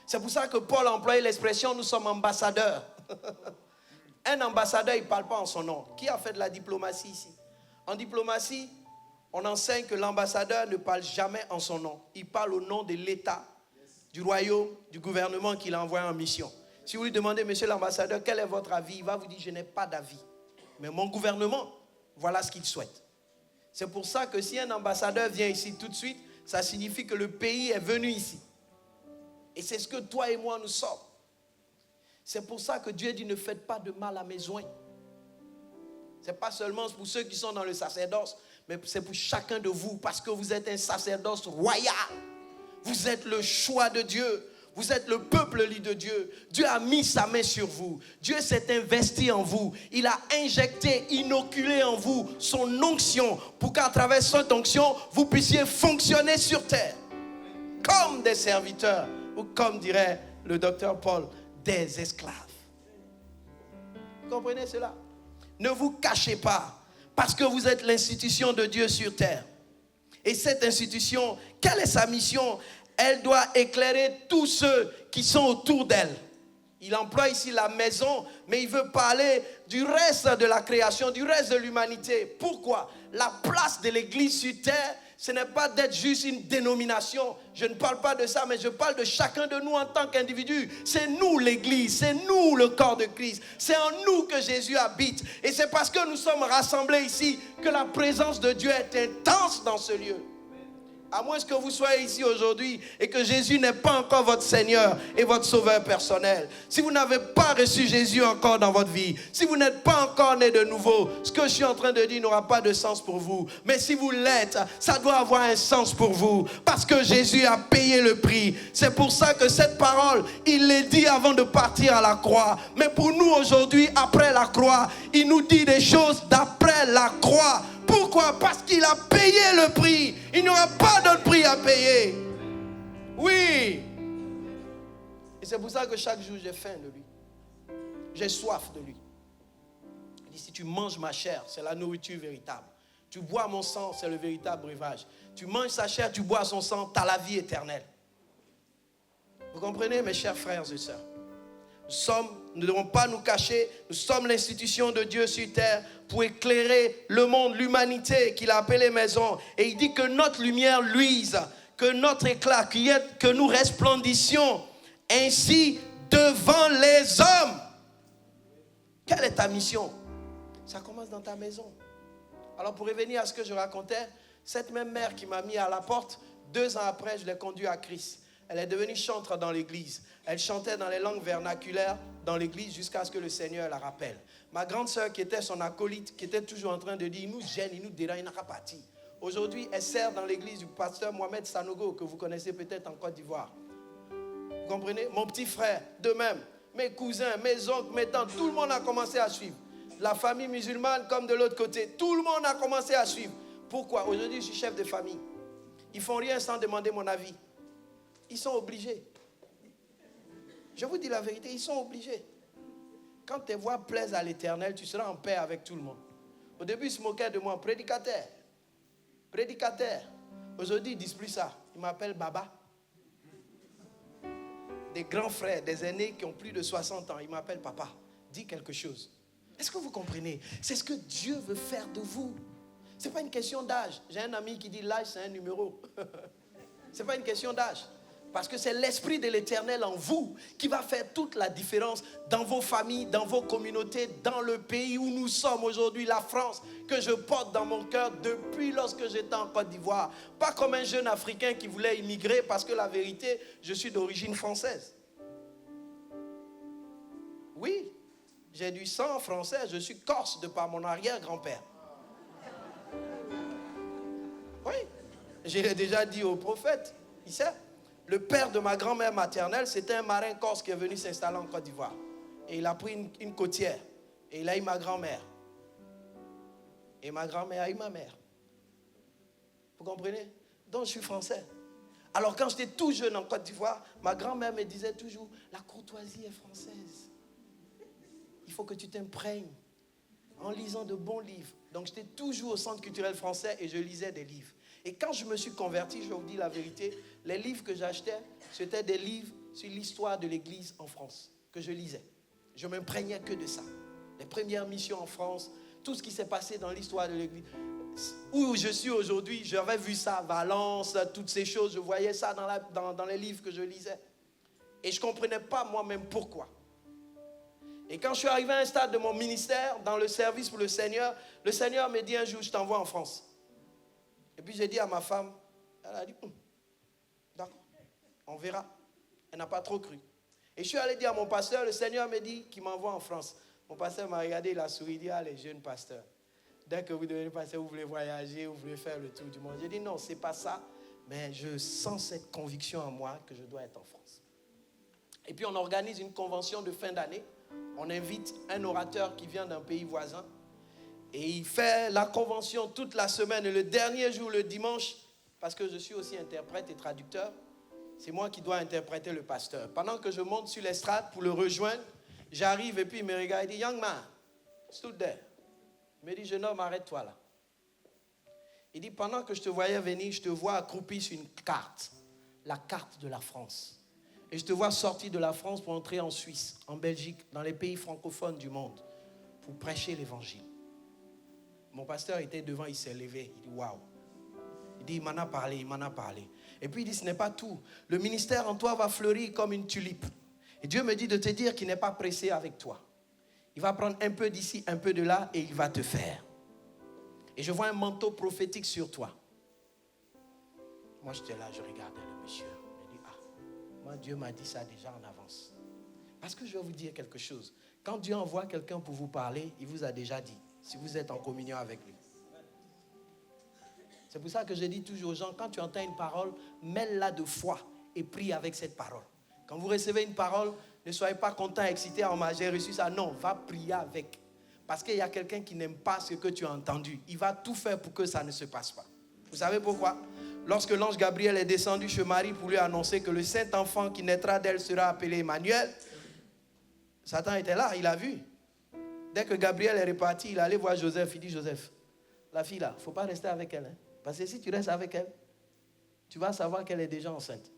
C'est pour ça que Paul a employé l'expression « nous sommes ambassadeurs ». Un ambassadeur, il ne parle pas en son nom. Qui a fait de la diplomatie ici? En diplomatie, on enseigne que l'ambassadeur ne parle jamais en son nom. Il parle au nom de l'État, du royaume, du gouvernement qu'il a envoyé en mission. Si vous lui demandez, monsieur l'ambassadeur, quel est votre avis? Il va vous dire, je n'ai pas d'avis. Mais mon gouvernement, voilà ce qu'il souhaite. C'est pour ça que si un ambassadeur vient ici tout de suite, ça signifie que le pays est venu ici. Et c'est ce que toi et moi nous sommes. C'est pour ça que Dieu dit, ne faites pas de mal à mes oints. Ce n'est pas seulement pour ceux qui sont dans le sacerdoce, mais c'est pour chacun de vous, parce que vous êtes un sacerdoce royal. Vous êtes le choix de Dieu. Vous êtes le peuple lit de Dieu. Dieu a mis sa main sur vous. Dieu s'est investi en vous. Il a injecté, inoculé en vous son onction pour qu'à travers cette onction, vous puissiez fonctionner sur terre. Comme des serviteurs, ou comme dirait le docteur Paul, des esclaves. Vous comprenez cela? Ne vous cachez pas, parce que vous êtes l'institution de Dieu sur terre. Et cette institution, quelle est sa mission? Elle doit éclairer tous ceux qui sont autour d'elle. Il emploie ici la maison, mais il veut parler du reste de la création, du reste de l'humanité. Pourquoi? La place de l'Église sur terre, ce n'est pas d'être juste une dénomination. Je ne parle pas de ça, mais je parle de chacun de nous en tant qu'individu. C'est nous l'Église, c'est nous le corps de Christ. C'est en nous que Jésus habite. Et c'est parce que nous sommes rassemblés ici que la présence de Dieu est intense dans ce lieu. À moins que vous soyez ici aujourd'hui et que Jésus n'est pas encore votre Seigneur et votre Sauveur personnel. Si vous n'avez pas reçu Jésus encore dans votre vie, si vous n'êtes pas encore né de nouveau, ce que je suis en train de dire n'aura pas de sens pour vous. Mais si vous l'êtes, ça doit avoir un sens pour vous. Parce que Jésus a payé le prix. C'est pour ça que cette parole, il l'a dit avant de partir à la croix. Mais pour nous aujourd'hui, après la croix, il nous dit des choses d'après la croix. Pourquoi? Parce qu'il a payé le prix. Il n'y aura pas d'autre prix à payer. Oui. Et Et c'est pour ça que chaque jour, j'ai faim de lui. J'ai soif de lui. Il dit, si tu manges ma chair, c'est la nourriture véritable. Tu bois mon sang, c'est le véritable breuvage. Tu manges sa chair, tu bois son sang, tu as la vie éternelle. Vous comprenez, mes chers frères et sœurs? Nous ne devons pas nous cacher. Nous sommes l'institution de Dieu sur terre pour éclairer le monde, l'humanité qu'il a appelé maison. Et il dit que notre lumière luise, que notre éclat, que nous resplendissions ainsi devant les hommes. Quelle est ta mission? Ça commence dans ta maison. Alors pour revenir à ce que je racontais, cette même mère qui m'a mis à la porte, 2 ans après, je l'ai conduite à Christ. Elle est devenue chantre dans l'église. Elle chantait dans les langues vernaculaires dans l'église jusqu'à ce que le Seigneur la rappelle. Ma grande sœur qui était son acolyte, qui était toujours en train de dire, il nous gêne, il nous dérange, il n'a pas parti. Aujourd'hui, elle sert dans l'église du pasteur Mohamed Sanogo, que vous connaissez peut-être en Côte d'Ivoire. Vous comprenez? Mon petit frère, de même. Mes cousins, mes oncles, mes tantes, tout le monde a commencé à suivre. La famille musulmane comme de l'autre côté, tout le monde a commencé à suivre. Pourquoi? Aujourd'hui, je suis chef de famille. Ils ne font rien sans demander mon avis. Ils sont obligés. Je vous dis la vérité, ils sont obligés. Quand tes voix plaisent à l'Éternel, tu seras en paix avec tout le monde. Au début, ils se moquaient de moi, prédicateur. Prédicateur. Aujourd'hui, ils ne disent plus ça. Ils m'appellent Baba. Des grands frères, des aînés qui ont plus de 60 ans, ils m'appellent Papa. Dis quelque chose. Est-ce que vous comprenez? C'est ce que Dieu veut faire de vous. Ce n'est pas une question d'âge. J'ai un ami qui dit l'âge, c'est un numéro. Ce n'est pas une question d'âge. Parce que c'est l'Esprit de l'Éternel en vous qui va faire toute la différence dans vos familles, dans vos communautés, dans le pays où nous sommes aujourd'hui, la France, que je porte dans mon cœur depuis lorsque j'étais en Côte d'Ivoire. Pas comme un jeune Africain qui voulait immigrer parce que la vérité, je suis d'origine française. Oui, j'ai du sang français, je suis corse de par mon arrière-grand-père. Oui, j'ai déjà dit au prophète, il sait. Le père de ma grand-mère maternelle, c'était un marin corse qui est venu s'installer en Côte d'Ivoire. Et il a pris une côtière. Et il a eu ma grand-mère. Et ma grand-mère a eu ma mère. Vous comprenez? Donc je suis français. Alors quand j'étais tout jeune en Côte d'Ivoire, ma grand-mère me disait toujours, la courtoisie est française. Il faut que tu t'imprègnes en lisant de bons livres. Donc j'étais toujours au centre culturel français et je lisais des livres. Et quand je me suis converti, je vous dis la vérité, les livres que j'achetais, c'était des livres sur l'histoire de l'Église en France, que je lisais. Je ne m'imprégnais que de ça. Les premières missions en France, tout ce qui s'est passé dans l'histoire de l'Église. Où je suis aujourd'hui, j'avais vu ça, Valence, toutes ces choses, je voyais ça dans les livres que je lisais. Et je ne comprenais pas moi-même pourquoi. Et quand je suis arrivé à un stade de mon ministère, dans le service pour le Seigneur me dit un jour, je t'envoie en France. Et puis j'ai dit à ma femme, elle a dit, d'accord, on verra. Elle n'a pas trop cru. Et je suis allé dire à mon pasteur, le Seigneur me dit qu'il m'envoie en France. Mon pasteur m'a regardé, il a souri, il dit, ah les jeunes pasteurs, dès que vous devenez pasteur, vous voulez voyager, vous voulez faire le tour du monde. J'ai dit non, c'est pas ça, mais je sens cette conviction en moi que je dois être en France. Et puis on organise une convention de fin d'année. On invite un orateur qui vient d'un pays voisin. Et il fait la convention toute la semaine. Et le dernier jour, le dimanche, parce que je suis aussi interprète et traducteur, c'est moi qui dois interpréter le pasteur. Pendant que je monte sur l'estrade pour le rejoindre, j'arrive et puis il me regarde et dit, young man, stood there. Il me dit, jeune homme, arrête-toi là. Il dit, pendant que je te voyais venir, je te vois accroupi sur une carte, la carte de la France. Et je te vois sortir de la France pour entrer en Suisse, en Belgique, dans les pays francophones du monde, pour prêcher l'évangile. Mon pasteur était devant, il s'est levé. Il dit, waouh. Il dit, il m'en a parlé, il m'en a parlé. Et puis il dit, ce n'est pas tout. Le ministère en toi va fleurir comme une tulipe. Et Dieu me dit de te dire qu'il n'est pas pressé avec toi. Il va prendre un peu d'ici, un peu de là, et il va te faire. Et je vois un manteau prophétique sur toi. Moi, j'étais là, je regardais le monsieur. Je me dis, moi, Dieu m'a dit ça déjà en avance. Parce que je vais vous dire quelque chose. Quand Dieu envoie quelqu'un pour vous parler, il vous a déjà dit. Si vous êtes en communion avec lui. C'est pour ça que je dis toujours aux gens, quand tu entends une parole, mêle-la de foi et prie avec cette parole. Quand vous recevez une parole, ne soyez pas content, excité, j'ai reçu ça. Non, va prier avec. Parce qu'il y a quelqu'un qui n'aime pas ce que tu as entendu. Il va tout faire pour que ça ne se passe pas. Vous savez pourquoi? lorsque l'ange Gabriel est descendu chez Marie pour lui annoncer que le saint enfant qui naîtra d'elle sera appelé Emmanuel, Satan était là, il a vu. Dès que Gabriel est reparti, il allait voir Joseph. Il dit, Joseph, la fille là, il ne faut pas rester avec elle. Parce que si tu restes avec elle, tu vas savoir qu'elle est déjà enceinte.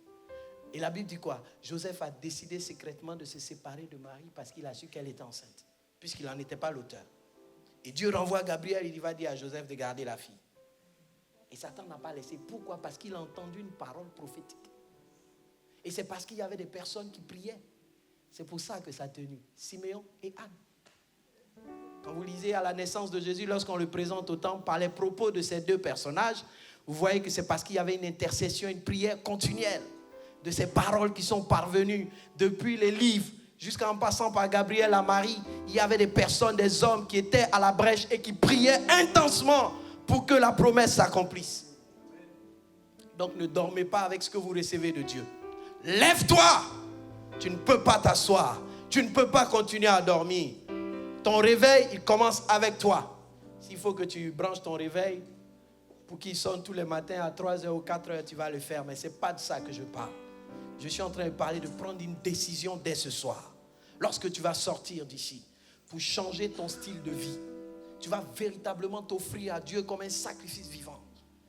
Et la Bible dit quoi? Joseph a décidé secrètement de se séparer de Marie parce qu'il a su qu'elle était enceinte, puisqu'il n'en était pas l'auteur. Et Dieu renvoie Gabriel, il va dire à Joseph de garder la fille. Et Satan n'a pas laissé. Pourquoi? Parce qu'il a entendu une parole prophétique. Et c'est parce qu'il y avait des personnes qui priaient. C'est pour ça que ça a tenu. Siméon et Anne. Quand vous lisez à la naissance de Jésus, lorsqu'on le présente au temple, par les propos de ces deux personnages, vous voyez que c'est parce qu'il y avait une intercession, une prière continuelle de ces paroles qui sont parvenues depuis les livres jusqu'en passant par Gabriel à Marie. Il y avait des personnes, des hommes qui étaient à la brèche et qui priaient intensement pour que la promesse s'accomplisse. Donc ne dormez pas avec ce que vous recevez de Dieu. Lève-toi! Tu ne peux pas t'asseoir. Tu ne peux pas continuer à dormir. Ton réveil, il commence avec toi. S'il faut que tu branches ton réveil pour qu'il sonne tous les matins à 3h ou 4h, tu vas le faire. Mais ce n'est pas de ça que je parle. Je suis en train de parler de prendre une décision dès ce soir. Lorsque tu vas sortir d'ici, pour changer ton style de vie, tu vas véritablement t'offrir à Dieu comme un sacrifice vivant.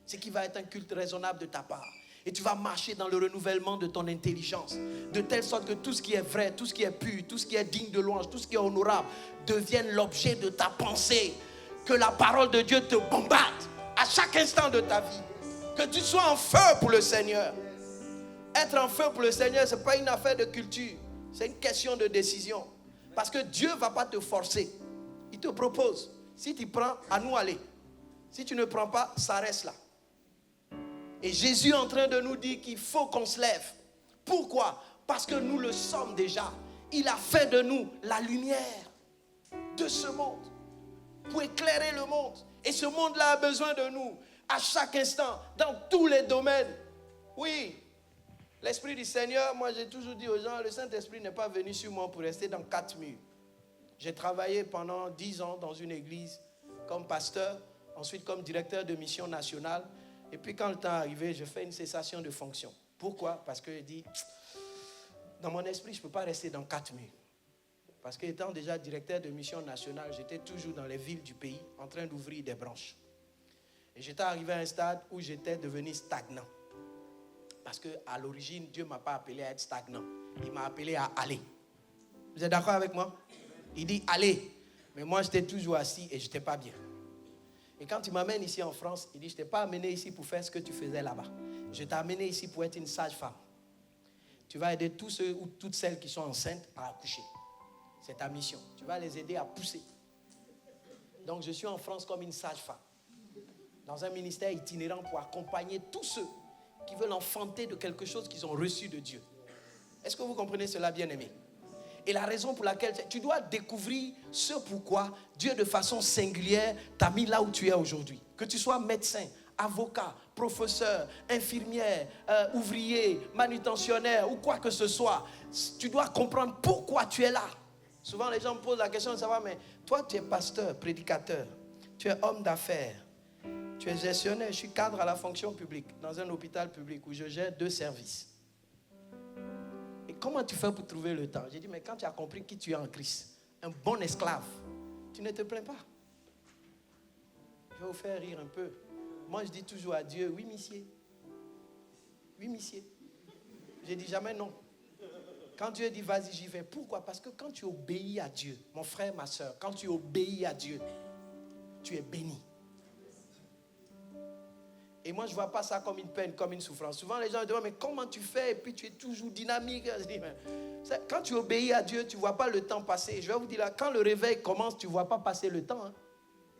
Ce qui va être un culte raisonnable de ta part. Et tu vas marcher dans le renouvellement de ton intelligence. De telle sorte que tout ce qui est vrai, tout ce qui est pur, tout ce qui est digne de louange, tout ce qui est honorable, devienne l'objet de ta pensée. Que la parole de Dieu te bombarde à chaque instant de ta vie. Que tu sois en feu pour le Seigneur. Être en feu pour le Seigneur, ce n'est pas une affaire de culture. C'est une question de décision. Parce que Dieu ne va pas te forcer. Il te propose. Si tu prends, à nous aller. Si tu ne prends pas, ça reste là. Et Jésus est en train de nous dire qu'il faut qu'on se lève. Pourquoi? Parce que nous le sommes déjà. Il a fait de nous la lumière de ce monde pour éclairer le monde. Et ce monde-là a besoin de nous à chaque instant, dans tous les domaines. Oui, l'Esprit du Seigneur, moi j'ai toujours dit aux gens, le Saint-Esprit n'est pas venu sur moi pour rester dans 4 murs. J'ai travaillé pendant 10 ans dans une église comme pasteur, ensuite comme directeur de mission nationale. Et puis quand le temps est arrivé, je fais une cessation de fonction. Pourquoi? Parce que je dis, dans mon esprit, je ne peux pas rester dans 4 murs. Parce qu'étant déjà directeur de mission nationale, j'étais toujours dans les villes du pays, en train d'ouvrir des branches. Et j'étais arrivé à un stade où j'étais devenu stagnant. Parce qu'à l'origine, Dieu ne m'a pas appelé à être stagnant. Il m'a appelé à aller. Vous êtes d'accord avec moi? Il dit aller. Mais moi, j'étais toujours assis et je n'étais pas bien. Et quand il m'amène ici en France, il dit, je ne t'ai pas amené ici pour faire ce que tu faisais là-bas. Je t'ai amené ici pour être une sage-femme. Tu vas aider tous ceux ou toutes celles qui sont enceintes à accoucher. C'est ta mission. Tu vas les aider à pousser. Donc je suis en France comme une sage-femme. Dans un ministère itinérant pour accompagner tous ceux qui veulent enfanter de quelque chose qu'ils ont reçu de Dieu. Est-ce que vous comprenez cela, bien-aimé? Et la raison pour laquelle tu dois découvrir ce pourquoi Dieu de façon singulière t'a mis là où tu es aujourd'hui. Que tu sois médecin, avocat, professeur, infirmière, ouvrier, manutentionnaire ou quoi que ce soit, tu dois comprendre pourquoi tu es là. Souvent les gens me posent la question de savoir, mais toi tu es pasteur, prédicateur, tu es homme d'affaires, tu es gestionnaire, je suis cadre à la fonction publique dans un hôpital public où je gère 2 services. Et comment tu fais pour trouver le temps? J'ai dit, mais quand tu as compris qui tu es en Christ, un bon esclave, tu ne te plains pas. Je vais vous faire rire un peu. Moi, je dis toujours à Dieu, oui, monsieur. Oui, monsieur. Je dis jamais non. Quand Dieu dit, vas-y, j'y vais. Pourquoi? Parce que quand tu obéis à Dieu, mon frère, ma soeur, quand tu obéis à Dieu, tu es béni. Et moi, je ne vois pas ça comme une peine, comme une souffrance. Souvent, les gens me demandent, mais comment tu fais? Et puis, tu es toujours dynamique. Je dis, mais, quand tu obéis à Dieu, tu ne vois pas le temps passer. Je vais vous dire là, quand le réveil commence, tu ne vois pas passer le temps. Hein.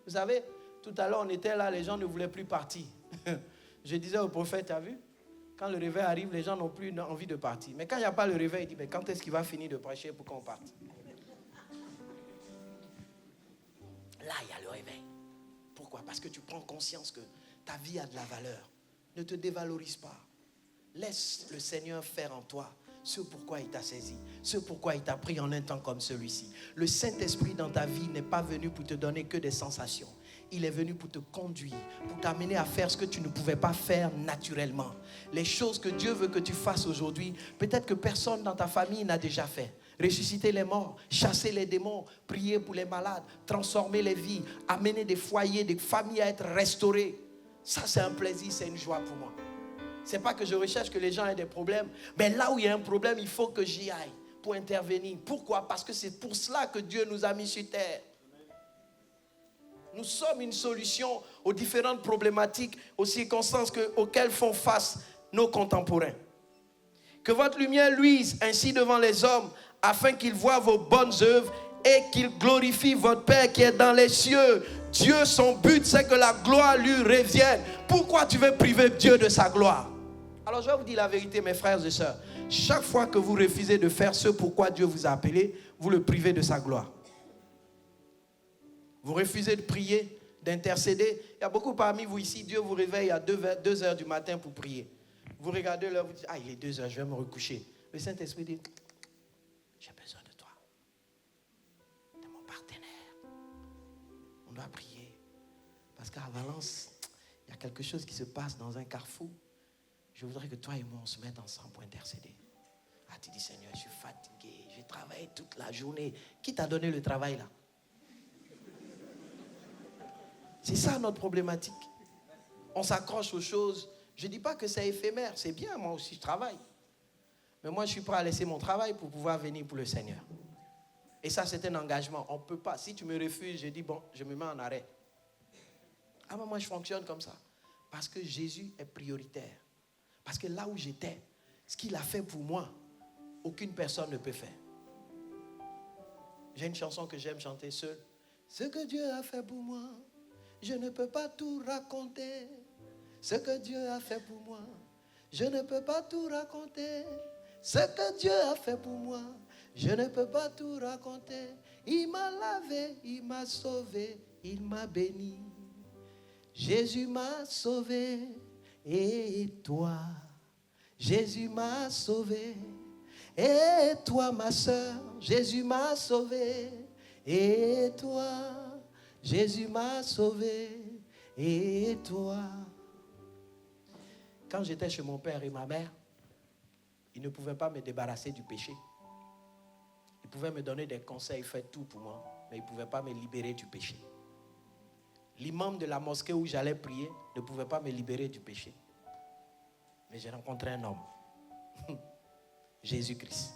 Vous savez, tout à l'heure, on était là, les gens ne voulaient plus partir. Je disais au prophète, tu as vu? Quand le réveil arrive, les gens n'ont plus envie de partir. Mais quand il n'y a pas le réveil, il dit, mais quand est-ce qu'il va finir de prêcher pour qu'on parte? Là, il y a le réveil. Pourquoi? Parce que tu prends conscience que ta vie a de la valeur. Ne te dévalorise pas. Laisse le Seigneur faire en toi ce pourquoi il t'a saisi, ce pourquoi il t'a pris en un temps comme celui-ci. Le Saint-Esprit dans ta vie n'est pas venu pour te donner que des sensations. Il est venu pour te conduire, pour t'amener à faire ce que tu ne pouvais pas faire naturellement. Les choses que Dieu veut que tu fasses aujourd'hui, peut-être que personne dans ta famille n'a déjà fait. Ressusciter les morts, chasser les démons, prier pour les malades, transformer les vies, amener des foyers, des familles à être restaurées. Ça, c'est un plaisir, c'est une joie pour moi. Ce n'est pas que je recherche que les gens aient des problèmes, mais là où il y a un problème, il faut que j'y aille pour intervenir. Pourquoi? Parce que c'est pour cela que Dieu nous a mis sur terre. Nous sommes une solution aux différentes problématiques, aux circonstances auxquelles font face nos contemporains. Que votre lumière luise ainsi devant les hommes, afin qu'ils voient vos bonnes œuvres et qu'ils glorifient votre Père qui est dans les cieux. Dieu, son but, c'est que la gloire lui revienne. Pourquoi tu veux priver Dieu de sa gloire? Alors, je vais vous dire la vérité, mes frères et sœurs. Chaque fois que vous refusez de faire ce pourquoi Dieu vous a appelé, vous le privez de sa gloire. Vous refusez de prier, d'intercéder. Il y a beaucoup parmi vous ici, Dieu vous réveille à 2 heures du matin pour prier. Vous regardez l'heure, vous dites, ah, il est 2 heures, je vais me recoucher. Le Saint-Esprit dit, j'ai besoin de toi, de mon partenaire. On doit prier. Parce qu'à Valence, il y a quelque chose qui se passe dans un carrefour. Je voudrais que toi et moi, on se mette ensemble pour intercéder. Ah, tu dis, Seigneur, je suis fatigué, j'ai travaillé toute la journée. Qui t'a donné le travail là? C'est ça notre problématique. On s'accroche aux choses. Je ne dis pas que c'est éphémère, c'est bien, moi aussi je travaille. Mais moi je suis prêt à laisser mon travail pour pouvoir venir pour le Seigneur. Et ça c'est un engagement, on ne peut pas. Si tu me refuses, je dis bon, je me mets en arrêt. Ah ben moi je fonctionne comme ça. Parce que Jésus est prioritaire. Parce que là où j'étais, ce qu'il a fait pour moi, aucune personne ne peut faire. J'ai une chanson que j'aime chanter seul. Ce que Dieu a fait pour moi, je ne peux pas tout raconter. Ce que Dieu a fait pour moi, je ne peux pas tout raconter. Ce que Dieu a fait pour moi, je ne peux pas tout raconter. Il m'a lavé, il m'a sauvé, il m'a béni. Jésus m'a sauvé, et toi, Jésus m'a sauvé. Et toi, ma soeur, Jésus m'a sauvé. Et toi, Jésus m'a sauvé, et toi. Quand j'étais chez mon père et ma mère, ils ne pouvaient pas me débarrasser du péché. Ils pouvaient me donner des conseils, faire tout pour moi, mais ils ne pouvaient pas me libérer du péché. L'imam de la mosquée où j'allais prier ne pouvait pas me libérer du péché. Mais j'ai rencontré un homme, Jésus-Christ,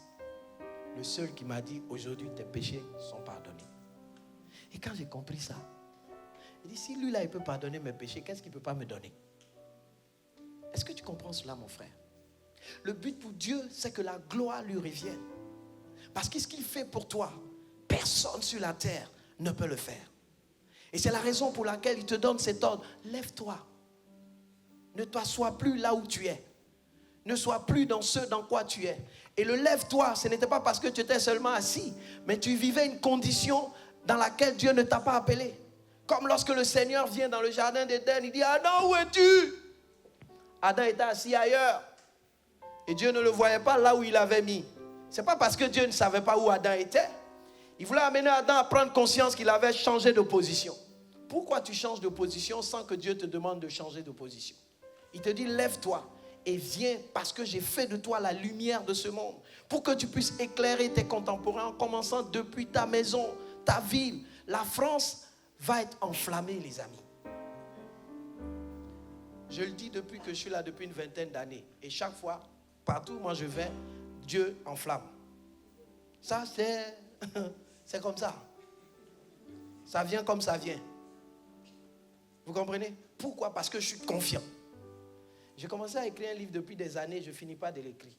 le seul qui m'a dit, aujourd'hui tes péchés sont pardonnés. Et quand j'ai compris ça, il dit, si lui là, il peut pardonner mes péchés, qu'est-ce qu'il ne peut pas me donner? Est-ce que tu comprends cela, mon frère? Le but pour Dieu, c'est que la gloire lui revienne. Parce que ce qu'il fait pour toi, personne sur la terre ne peut le faire. Et c'est la raison pour laquelle il te donne cet ordre. Lève-toi. Ne t'assois plus là où tu es. Ne sois plus dans ce dans quoi tu es. Et le lève-toi, ce n'était pas parce que tu étais seulement assis, mais tu vivais une condition dans laquelle Dieu ne t'a pas appelé. Comme lorsque le Seigneur vient dans le jardin d'Éden, il dit, Adam, où es-tu? Adam était assis ailleurs. Et Dieu ne le voyait pas là où il l'avait mis. Ce n'est pas parce que Dieu ne savait pas où Adam était. Il voulait amener Adam à prendre conscience qu'il avait changé de position. Pourquoi tu changes de position sans que Dieu te demande de changer de position? Il te dit, lève-toi et viens parce que j'ai fait de toi la lumière de ce monde. Pour que tu puisses éclairer tes contemporains en commençant depuis ta maison, ta ville. La France va être enflammée, les amis. Je le dis depuis que je suis là, depuis une vingtaine d'années. Et chaque fois, partout où moi je vais, Dieu enflamme. Ça, c'est comme ça. Ça vient comme ça vient. Vous comprenez? Pourquoi? Parce que je suis confiant. J'ai commencé à écrire un livre depuis des années, je ne finis pas de l'écrire.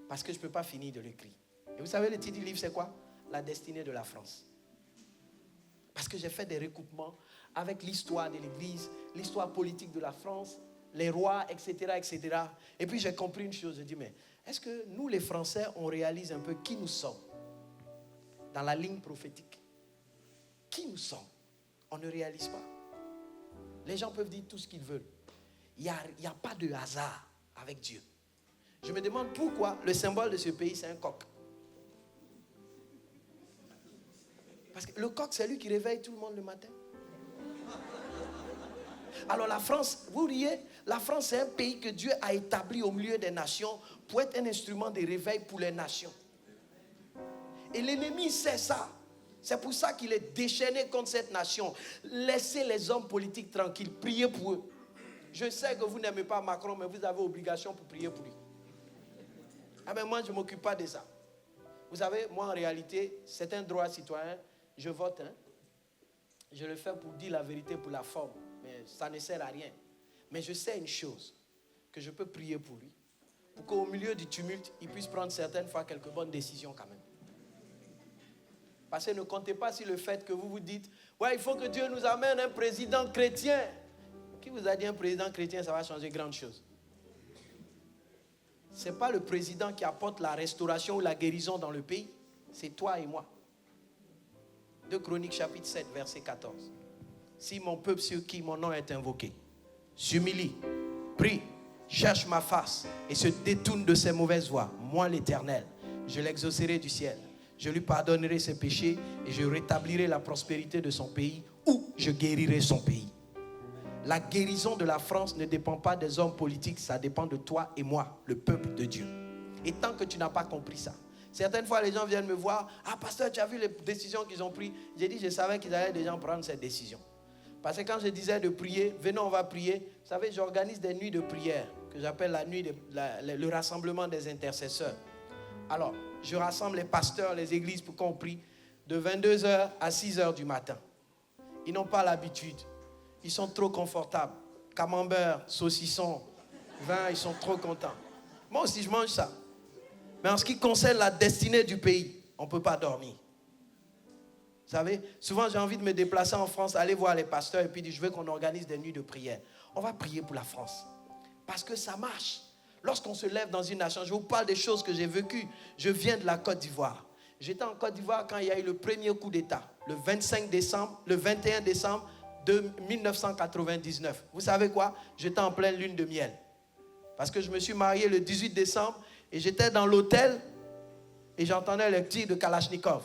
Parce que je ne peux pas finir de l'écrire. Et vous savez, le titre du livre, c'est quoi? La destinée de la France. Parce que j'ai fait des recoupements avec l'histoire de l'Église, l'histoire politique de la France, les rois, etc., etc. Et puis j'ai compris une chose, je dis, mais est-ce que nous, les Français, on réalise un peu qui nous sommes dans la ligne prophétique? Qui nous sommes? On ne réalise pas. Les gens peuvent dire tout ce qu'ils veulent. Il n'y a pas de hasard avec Dieu. Je me demande pourquoi le symbole de ce pays, c'est un coq. Parce que le coq, c'est lui qui réveille tout le monde le matin. Alors la France, vous riez, la France c'est un pays que Dieu a établi au milieu des nations pour être un instrument de réveil pour les nations. Et l'ennemi sait ça. C'est pour ça qu'il est déchaîné contre cette nation. Laissez les hommes politiques tranquilles, priez pour eux. Je sais que vous n'aimez pas Macron, mais vous avez obligation pour prier pour lui. Ah ben moi je ne m'occupe pas de ça. Vous savez, moi en réalité, c'est un droit citoyen, je vote. Je le fais pour dire la vérité pour la forme, mais ça ne sert à rien. Mais je sais une chose, que je peux prier pour lui, pour qu'au milieu du tumulte, il puisse prendre certaines fois quelques bonnes décisions quand même. Parce que ne comptez pas sur le fait que vous vous dites, ouais, il faut que Dieu nous amène un président chrétien. Qui vous a dit un président chrétien, ça va changer grande chose? Ce n'est pas le président qui apporte la restauration ou la guérison dans le pays, c'est toi et moi. 2 Chroniques chapitre 7, verset 14. Si mon peuple sur qui mon nom est invoqué s'humilie, prie, cherche ma face et se détourne de ses mauvaises voies, moi l'Éternel, je l'exaucerai du ciel. Je lui pardonnerai ses péchés et je rétablirai la prospérité de son pays ou je guérirai son pays. La guérison de la France ne dépend pas des hommes politiques, ça dépend de toi et moi, le peuple de Dieu. Et tant que tu n'as pas compris ça, certaines fois les gens viennent me voir, ah pasteur, tu as vu les décisions qu'ils ont prises? J'ai dit, je savais qu'ils allaient déjà prendre ces décisions. Parce que quand je disais de prier, venons on va prier, vous savez, j'organise des nuits de prière, que j'appelle le rassemblement des intercesseurs. Alors, je rassemble les pasteurs, les églises pour qu'on prie de 22h à 6h du matin. Ils n'ont pas l'habitude. Ils sont trop confortables. Camembert, saucisson, vin, ils sont trop contents. Moi aussi, je mange ça. Mais en ce qui concerne la destinée du pays, on ne peut pas dormir. Vous savez, souvent j'ai envie de me déplacer en France, aller voir les pasteurs et puis dire, je veux qu'on organise des nuits de prière. On va prier pour la France. Parce que ça marche. Lorsqu'on se lève dans une nation, je vous parle des choses que j'ai vécues. Je viens de la Côte d'Ivoire. J'étais en Côte d'Ivoire quand il y a eu le premier coup d'État, le 21 décembre de 1999. Vous savez quoi? J'étais en pleine lune de miel. Parce que je me suis marié le 18 décembre et j'étais dans l'hôtel et j'entendais les tirs de Kalachnikov.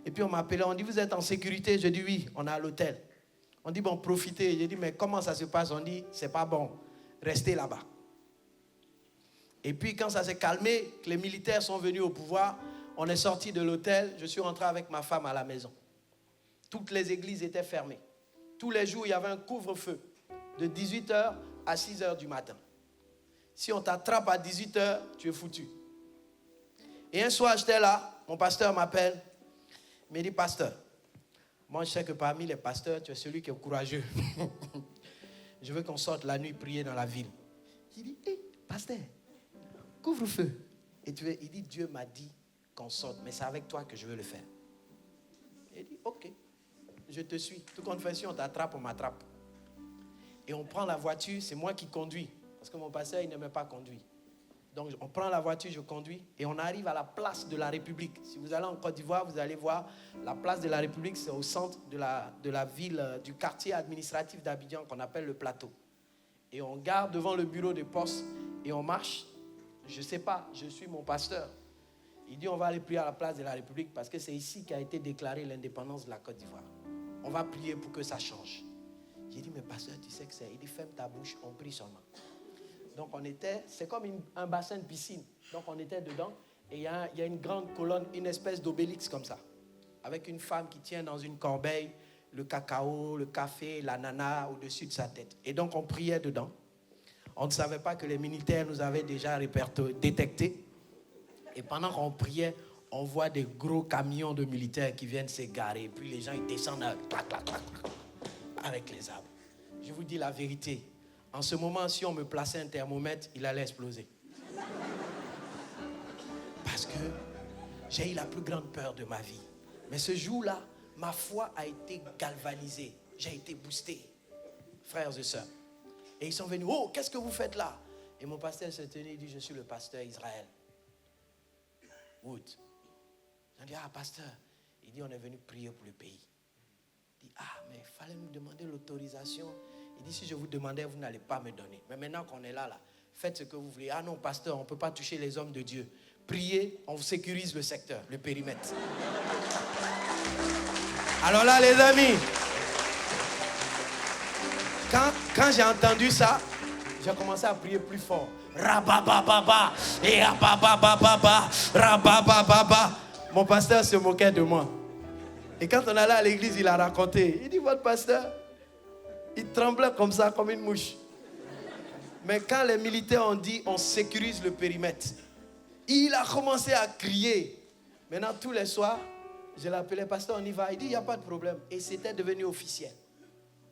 Et puis on m'appelait, on dit, vous êtes en sécurité? Je dis oui, on est à l'hôtel. On dit, bon, profitez. J'ai dit, mais comment ça se passe? On dit, c'est pas bon, restez là-bas. Et puis quand ça s'est calmé, que les militaires sont venus au pouvoir, on est sorti de l'hôtel, je suis rentré avec ma femme à la maison. Toutes les églises étaient fermées. Tous les jours, il y avait un couvre-feu de 18h à 6h du matin. Si on t'attrape à 18h, tu es foutu. Et un soir, j'étais là, mon pasteur m'appelle, il me dit, pasteur, moi je sais que parmi les pasteurs, tu es celui qui est courageux. Je veux qu'on sorte la nuit prier dans la ville. Il dit, hé, pasteur, couvre-feu. Et il dit, Dieu m'a dit qu'on sorte, mais c'est avec toi que je veux le faire. Il dit, ok, je te suis. Tout compte fait, si on t'attrape, on m'attrape. Et on prend la voiture, c'est moi qui conduis. Parce que mon pasteur, il n'aimait pas conduire. Donc on prend la voiture, je conduis, et on arrive à la place de la République. Si vous allez en Côte d'Ivoire, vous allez voir, la place de la République, c'est au centre de la ville, du quartier administratif d'Abidjan, qu'on appelle le plateau. Et on garde devant le bureau de poste, et on marche. Je ne sais pas, je suis mon pasteur. Il dit, on va aller prier à la place de la République, parce que c'est ici qu'a été déclarée l'indépendance de la Côte d'Ivoire. On va prier pour que ça change. J'ai dit, mais pasteur, tu sais que c'est... Il dit, ferme ta bouche, on prie seulement. Donc on était, c'est comme un bassin de piscine. Donc on était dedans et il y a une grande colonne, une espèce d'obélix comme ça, avec une femme qui tient dans une corbeille le cacao, le café, l'ananas au-dessus de sa tête. Et donc on priait dedans. On ne savait pas que les militaires nous avaient déjà détectés. Et pendant qu'on priait, on voit des gros camions de militaires qui viennent s'égarer. Et puis les gens ils descendent avec les arbres. Je vous dis la vérité. En ce moment, si on me plaçait un thermomètre, il allait exploser. Parce que j'ai eu la plus grande peur de ma vie. Mais ce jour-là, ma foi a été galvanisée. J'ai été boosté, frères et sœurs. Et ils sont venus, oh, qu'est-ce que vous faites là? Et mon pasteur s'est tenu, il dit, je suis le pasteur Israël Wood. J'ai dit, ah, pasteur. Il dit, on est venu prier pour le pays. Il dit, ah, mais il fallait me demander l'autorisation. Il dit, si je vous demandais, vous n'allez pas me donner. Mais maintenant qu'on est là, faites ce que vous voulez. Ah non, pasteur, on ne peut pas toucher les hommes de Dieu. Priez, on sécurise le secteur, le périmètre. Alors là, les amis, quand j'ai entendu ça, j'ai commencé à prier plus fort. Rabababa, et rabababa, rabababa. Mon pasteur se moquait de moi. Et quand on allait à l'église, il a raconté. Il dit, votre pasteur, il tremblait comme ça, comme une mouche. Mais quand les militaires ont dit, on sécurise le périmètre, il a commencé à crier. Maintenant, tous les soirs, je l'appelais, pasteur, on y va. Il dit, il n'y a pas de problème. Et c'était devenu officiel.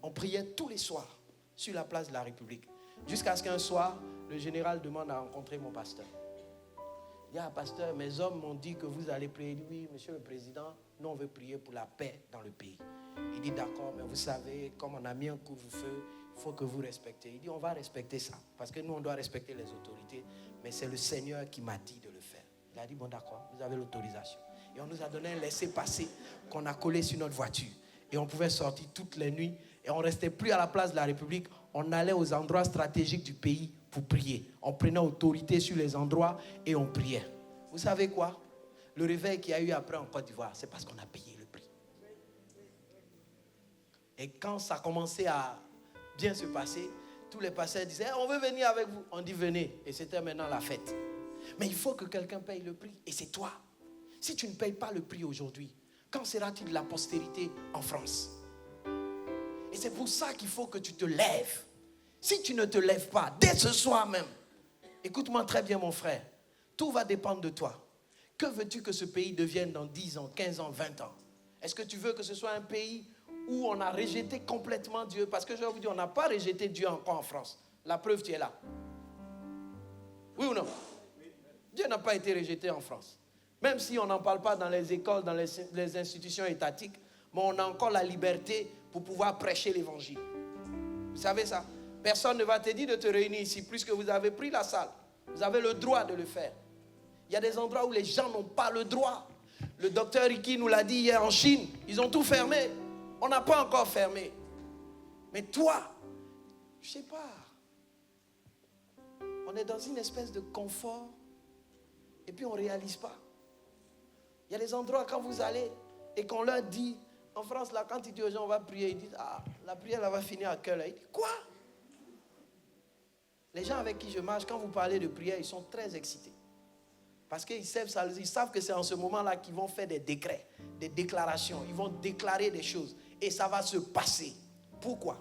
On priait tous les soirs sur la place de la République. Jusqu'à ce qu'un soir, le général demande à rencontrer mon pasteur. Il dit, pasteur, mes hommes m'ont dit que vous allez prier. Il dit, oui, monsieur le président, nous on veut prier pour la paix dans le pays. Il dit, d'accord, mais vous savez, comme on a mis un couvre-feu, il faut que vous respectez. Il dit, on va respecter ça. Parce que nous, on doit respecter les autorités. Mais c'est le Seigneur qui m'a dit de le faire. Il a dit, bon d'accord, vous avez l'autorisation. Et on nous a donné un laissez-passer qu'on a collé sur notre voiture. Et on pouvait sortir toutes les nuits. Et on ne restait plus à la place de la République. On allait aux endroits stratégiques du pays pour prier. On prenait autorité sur les endroits et on priait. Vous savez quoi? Le réveil qu'il y a eu après en Côte d'Ivoire, c'est parce qu'on a payé le prix. Et quand ça commençait à bien se passer, tous les pasteurs disaient, on veut venir avec vous. On dit, venez. Et c'était maintenant la fête. Mais il faut que quelqu'un paye le prix. Et c'est toi. Si tu ne payes pas le prix aujourd'hui, quand sera-t-il la postérité en France? Et c'est pour ça qu'il faut que tu te lèves. Si tu ne te lèves pas, dès ce soir même, écoute-moi très bien mon frère, tout va dépendre de toi. Que veux-tu que ce pays devienne dans 10 ans, 15 ans, 20 ans? Est-ce que tu veux que ce soit un pays où on a rejeté complètement Dieu? Parce que je vais vous dire, on n'a pas rejeté Dieu encore en France. La preuve, tu es là. Oui ou non? Dieu n'a pas été rejeté en France. Même si on n'en parle pas dans les écoles, dans les institutions étatiques, mais on a encore la liberté pour pouvoir prêcher l'évangile. Vous savez ça? Personne ne va te dire de te réunir ici, puisque vous avez pris la salle. Vous avez le droit de le faire. Il y a des endroits où les gens n'ont pas le droit. Le docteur Ricky nous l'a dit hier en Chine. Ils ont tout fermé. On n'a pas encore fermé. Mais toi, je ne sais pas. On est dans une espèce de confort et puis on ne réalise pas. Il y a des endroits quand vous allez et qu'on leur dit, en France, là, quand ils disent aux gens, on va prier, ils disent, la prière, elle va finir à quelle heure? Ils disent, quoi? Les gens avec qui je marche, quand vous parlez de prière, ils sont très excités. Parce qu'ils savent que c'est en ce moment-là qu'ils vont faire des décrets, des déclarations. Ils vont déclarer des choses. Et ça va se passer. Pourquoi?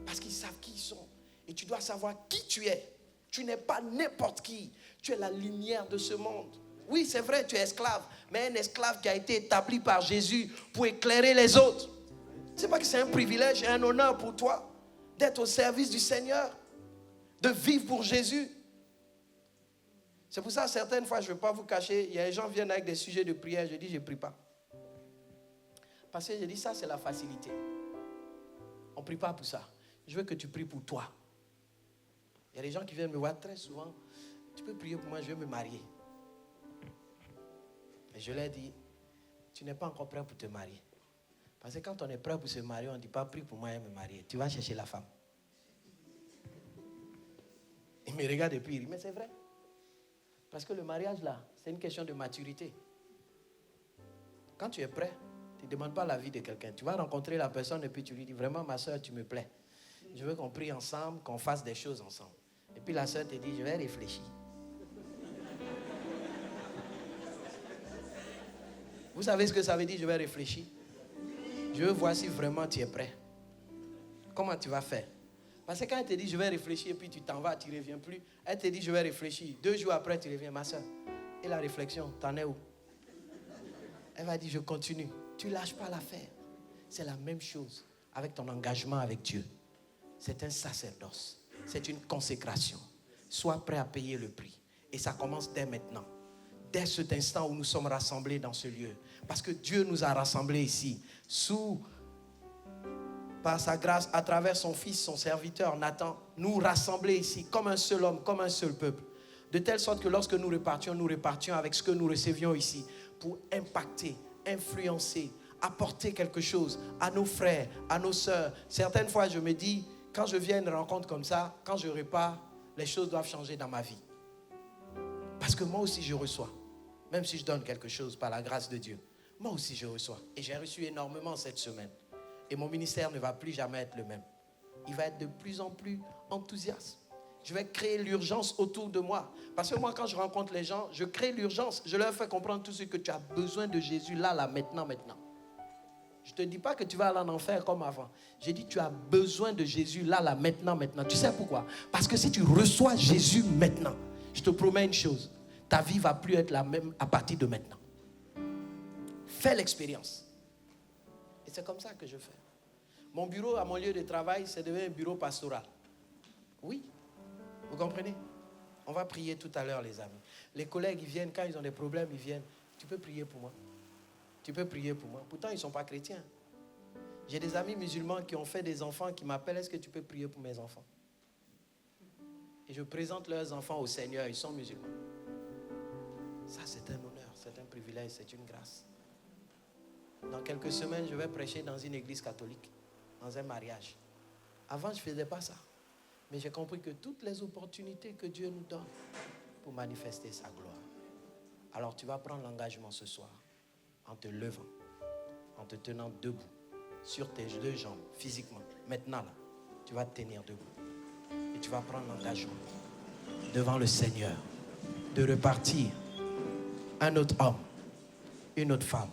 Parce qu'ils savent qui ils sont. Et tu dois savoir qui tu es. Tu n'es pas n'importe qui. Tu es la lumière de ce monde. Oui, c'est vrai, tu es esclave. Mais un esclave qui a été établi par Jésus pour éclairer les autres. C'est pas que c'est un privilège et un honneur pour toi d'être au service du Seigneur, de vivre pour Jésus. C'est pour ça, certaines fois, je ne vais pas vous cacher, il y a des gens qui viennent avec des sujets de prière, je dis, je ne prie pas. Parce que je dis, ça, c'est la facilité. On ne prie pas pour ça. Je veux que tu pries pour toi. Il y a des gens qui viennent me voir très souvent, tu peux prier pour moi, je veux me marier. Et je leur dis, tu n'es pas encore prêt pour te marier. Parce que quand on est prêt pour se marier, on ne dit pas, prie pour moi et me marier. Tu vas chercher la femme. Il me regarde et puis il dit, mais c'est vrai. Parce que le mariage là, c'est une question de maturité. Quand tu es prêt, tu ne demandes pas l'avis de quelqu'un. Tu vas rencontrer la personne et puis tu lui dis, vraiment ma soeur, tu me plais. Je veux qu'on prie ensemble, qu'on fasse des choses ensemble. Et puis la soeur te dit, je vais réfléchir. Vous savez ce que ça veut dire, je vais réfléchir? Je veux voir si vraiment tu es prêt. Comment tu vas faire? Parce que quand elle te dit, je vais réfléchir, et puis tu t'en vas, tu ne reviens plus. Elle te dit, je vais réfléchir. 2 jours après, tu reviens, ma soeur. Et la réflexion, t'en es où? Elle va dire, je continue. Tu ne lâches pas l'affaire. C'est la même chose avec ton engagement avec Dieu. C'est un sacerdoce. C'est une consécration. Sois prêt à payer le prix. Et ça commence dès maintenant. Dès cet instant où nous sommes rassemblés dans ce lieu. Parce que Dieu nous a rassemblés ici. Par sa grâce, à travers son fils, son serviteur, Nathan, nous rassembler ici comme un seul homme, comme un seul peuple. De telle sorte que lorsque nous repartions avec ce que nous recevions ici pour impacter, influencer, apporter quelque chose à nos frères, à nos sœurs. Certaines fois, je me dis, quand je viens à une rencontre comme ça, quand je repars, les choses doivent changer dans ma vie. Parce que moi aussi, je reçois. Même si je donne quelque chose par la grâce de Dieu. Moi aussi, je reçois. Et j'ai reçu énormément cette semaine. Et mon ministère ne va plus jamais être le même. Il va être de plus en plus enthousiaste. Je vais créer l'urgence autour de moi. Parce que moi, quand je rencontre les gens, je crée l'urgence. Je leur fais comprendre tout ce que tu as besoin de Jésus, là, maintenant. Je ne te dis pas que tu vas aller en enfer comme avant. J'ai dit, tu as besoin de Jésus, là, maintenant. Tu sais pourquoi? Parce que si tu reçois Jésus maintenant, je te promets une chose. Ta vie ne va plus être la même à partir de maintenant. Fais l'expérience. Et c'est comme ça que je fais. Mon bureau à mon lieu de travail, c'est devenu un bureau pastoral. Oui. Vous comprenez? On va prier tout à l'heure, les amis. Les collègues, ils viennent, quand ils ont des problèmes, ils viennent. Tu peux prier pour moi? Tu peux prier pour moi? Pourtant, ils ne sont pas chrétiens. J'ai des amis musulmans qui ont fait des enfants qui m'appellent. Est-ce que tu peux prier pour mes enfants? Et je présente leurs enfants au Seigneur. Ils sont musulmans. Ça, c'est un honneur, c'est un privilège, c'est une grâce. Dans quelques semaines, je vais prêcher dans une église catholique, dans un mariage. Avant, je ne faisais pas ça. Mais j'ai compris que toutes les opportunités que Dieu nous donne pour manifester sa gloire. Alors tu vas prendre l'engagement ce soir, en te levant, en te tenant debout, sur tes deux jambes, physiquement. Maintenant, là, tu vas te tenir debout. Et tu vas prendre l'engagement devant le Seigneur de repartir un autre homme, une autre femme,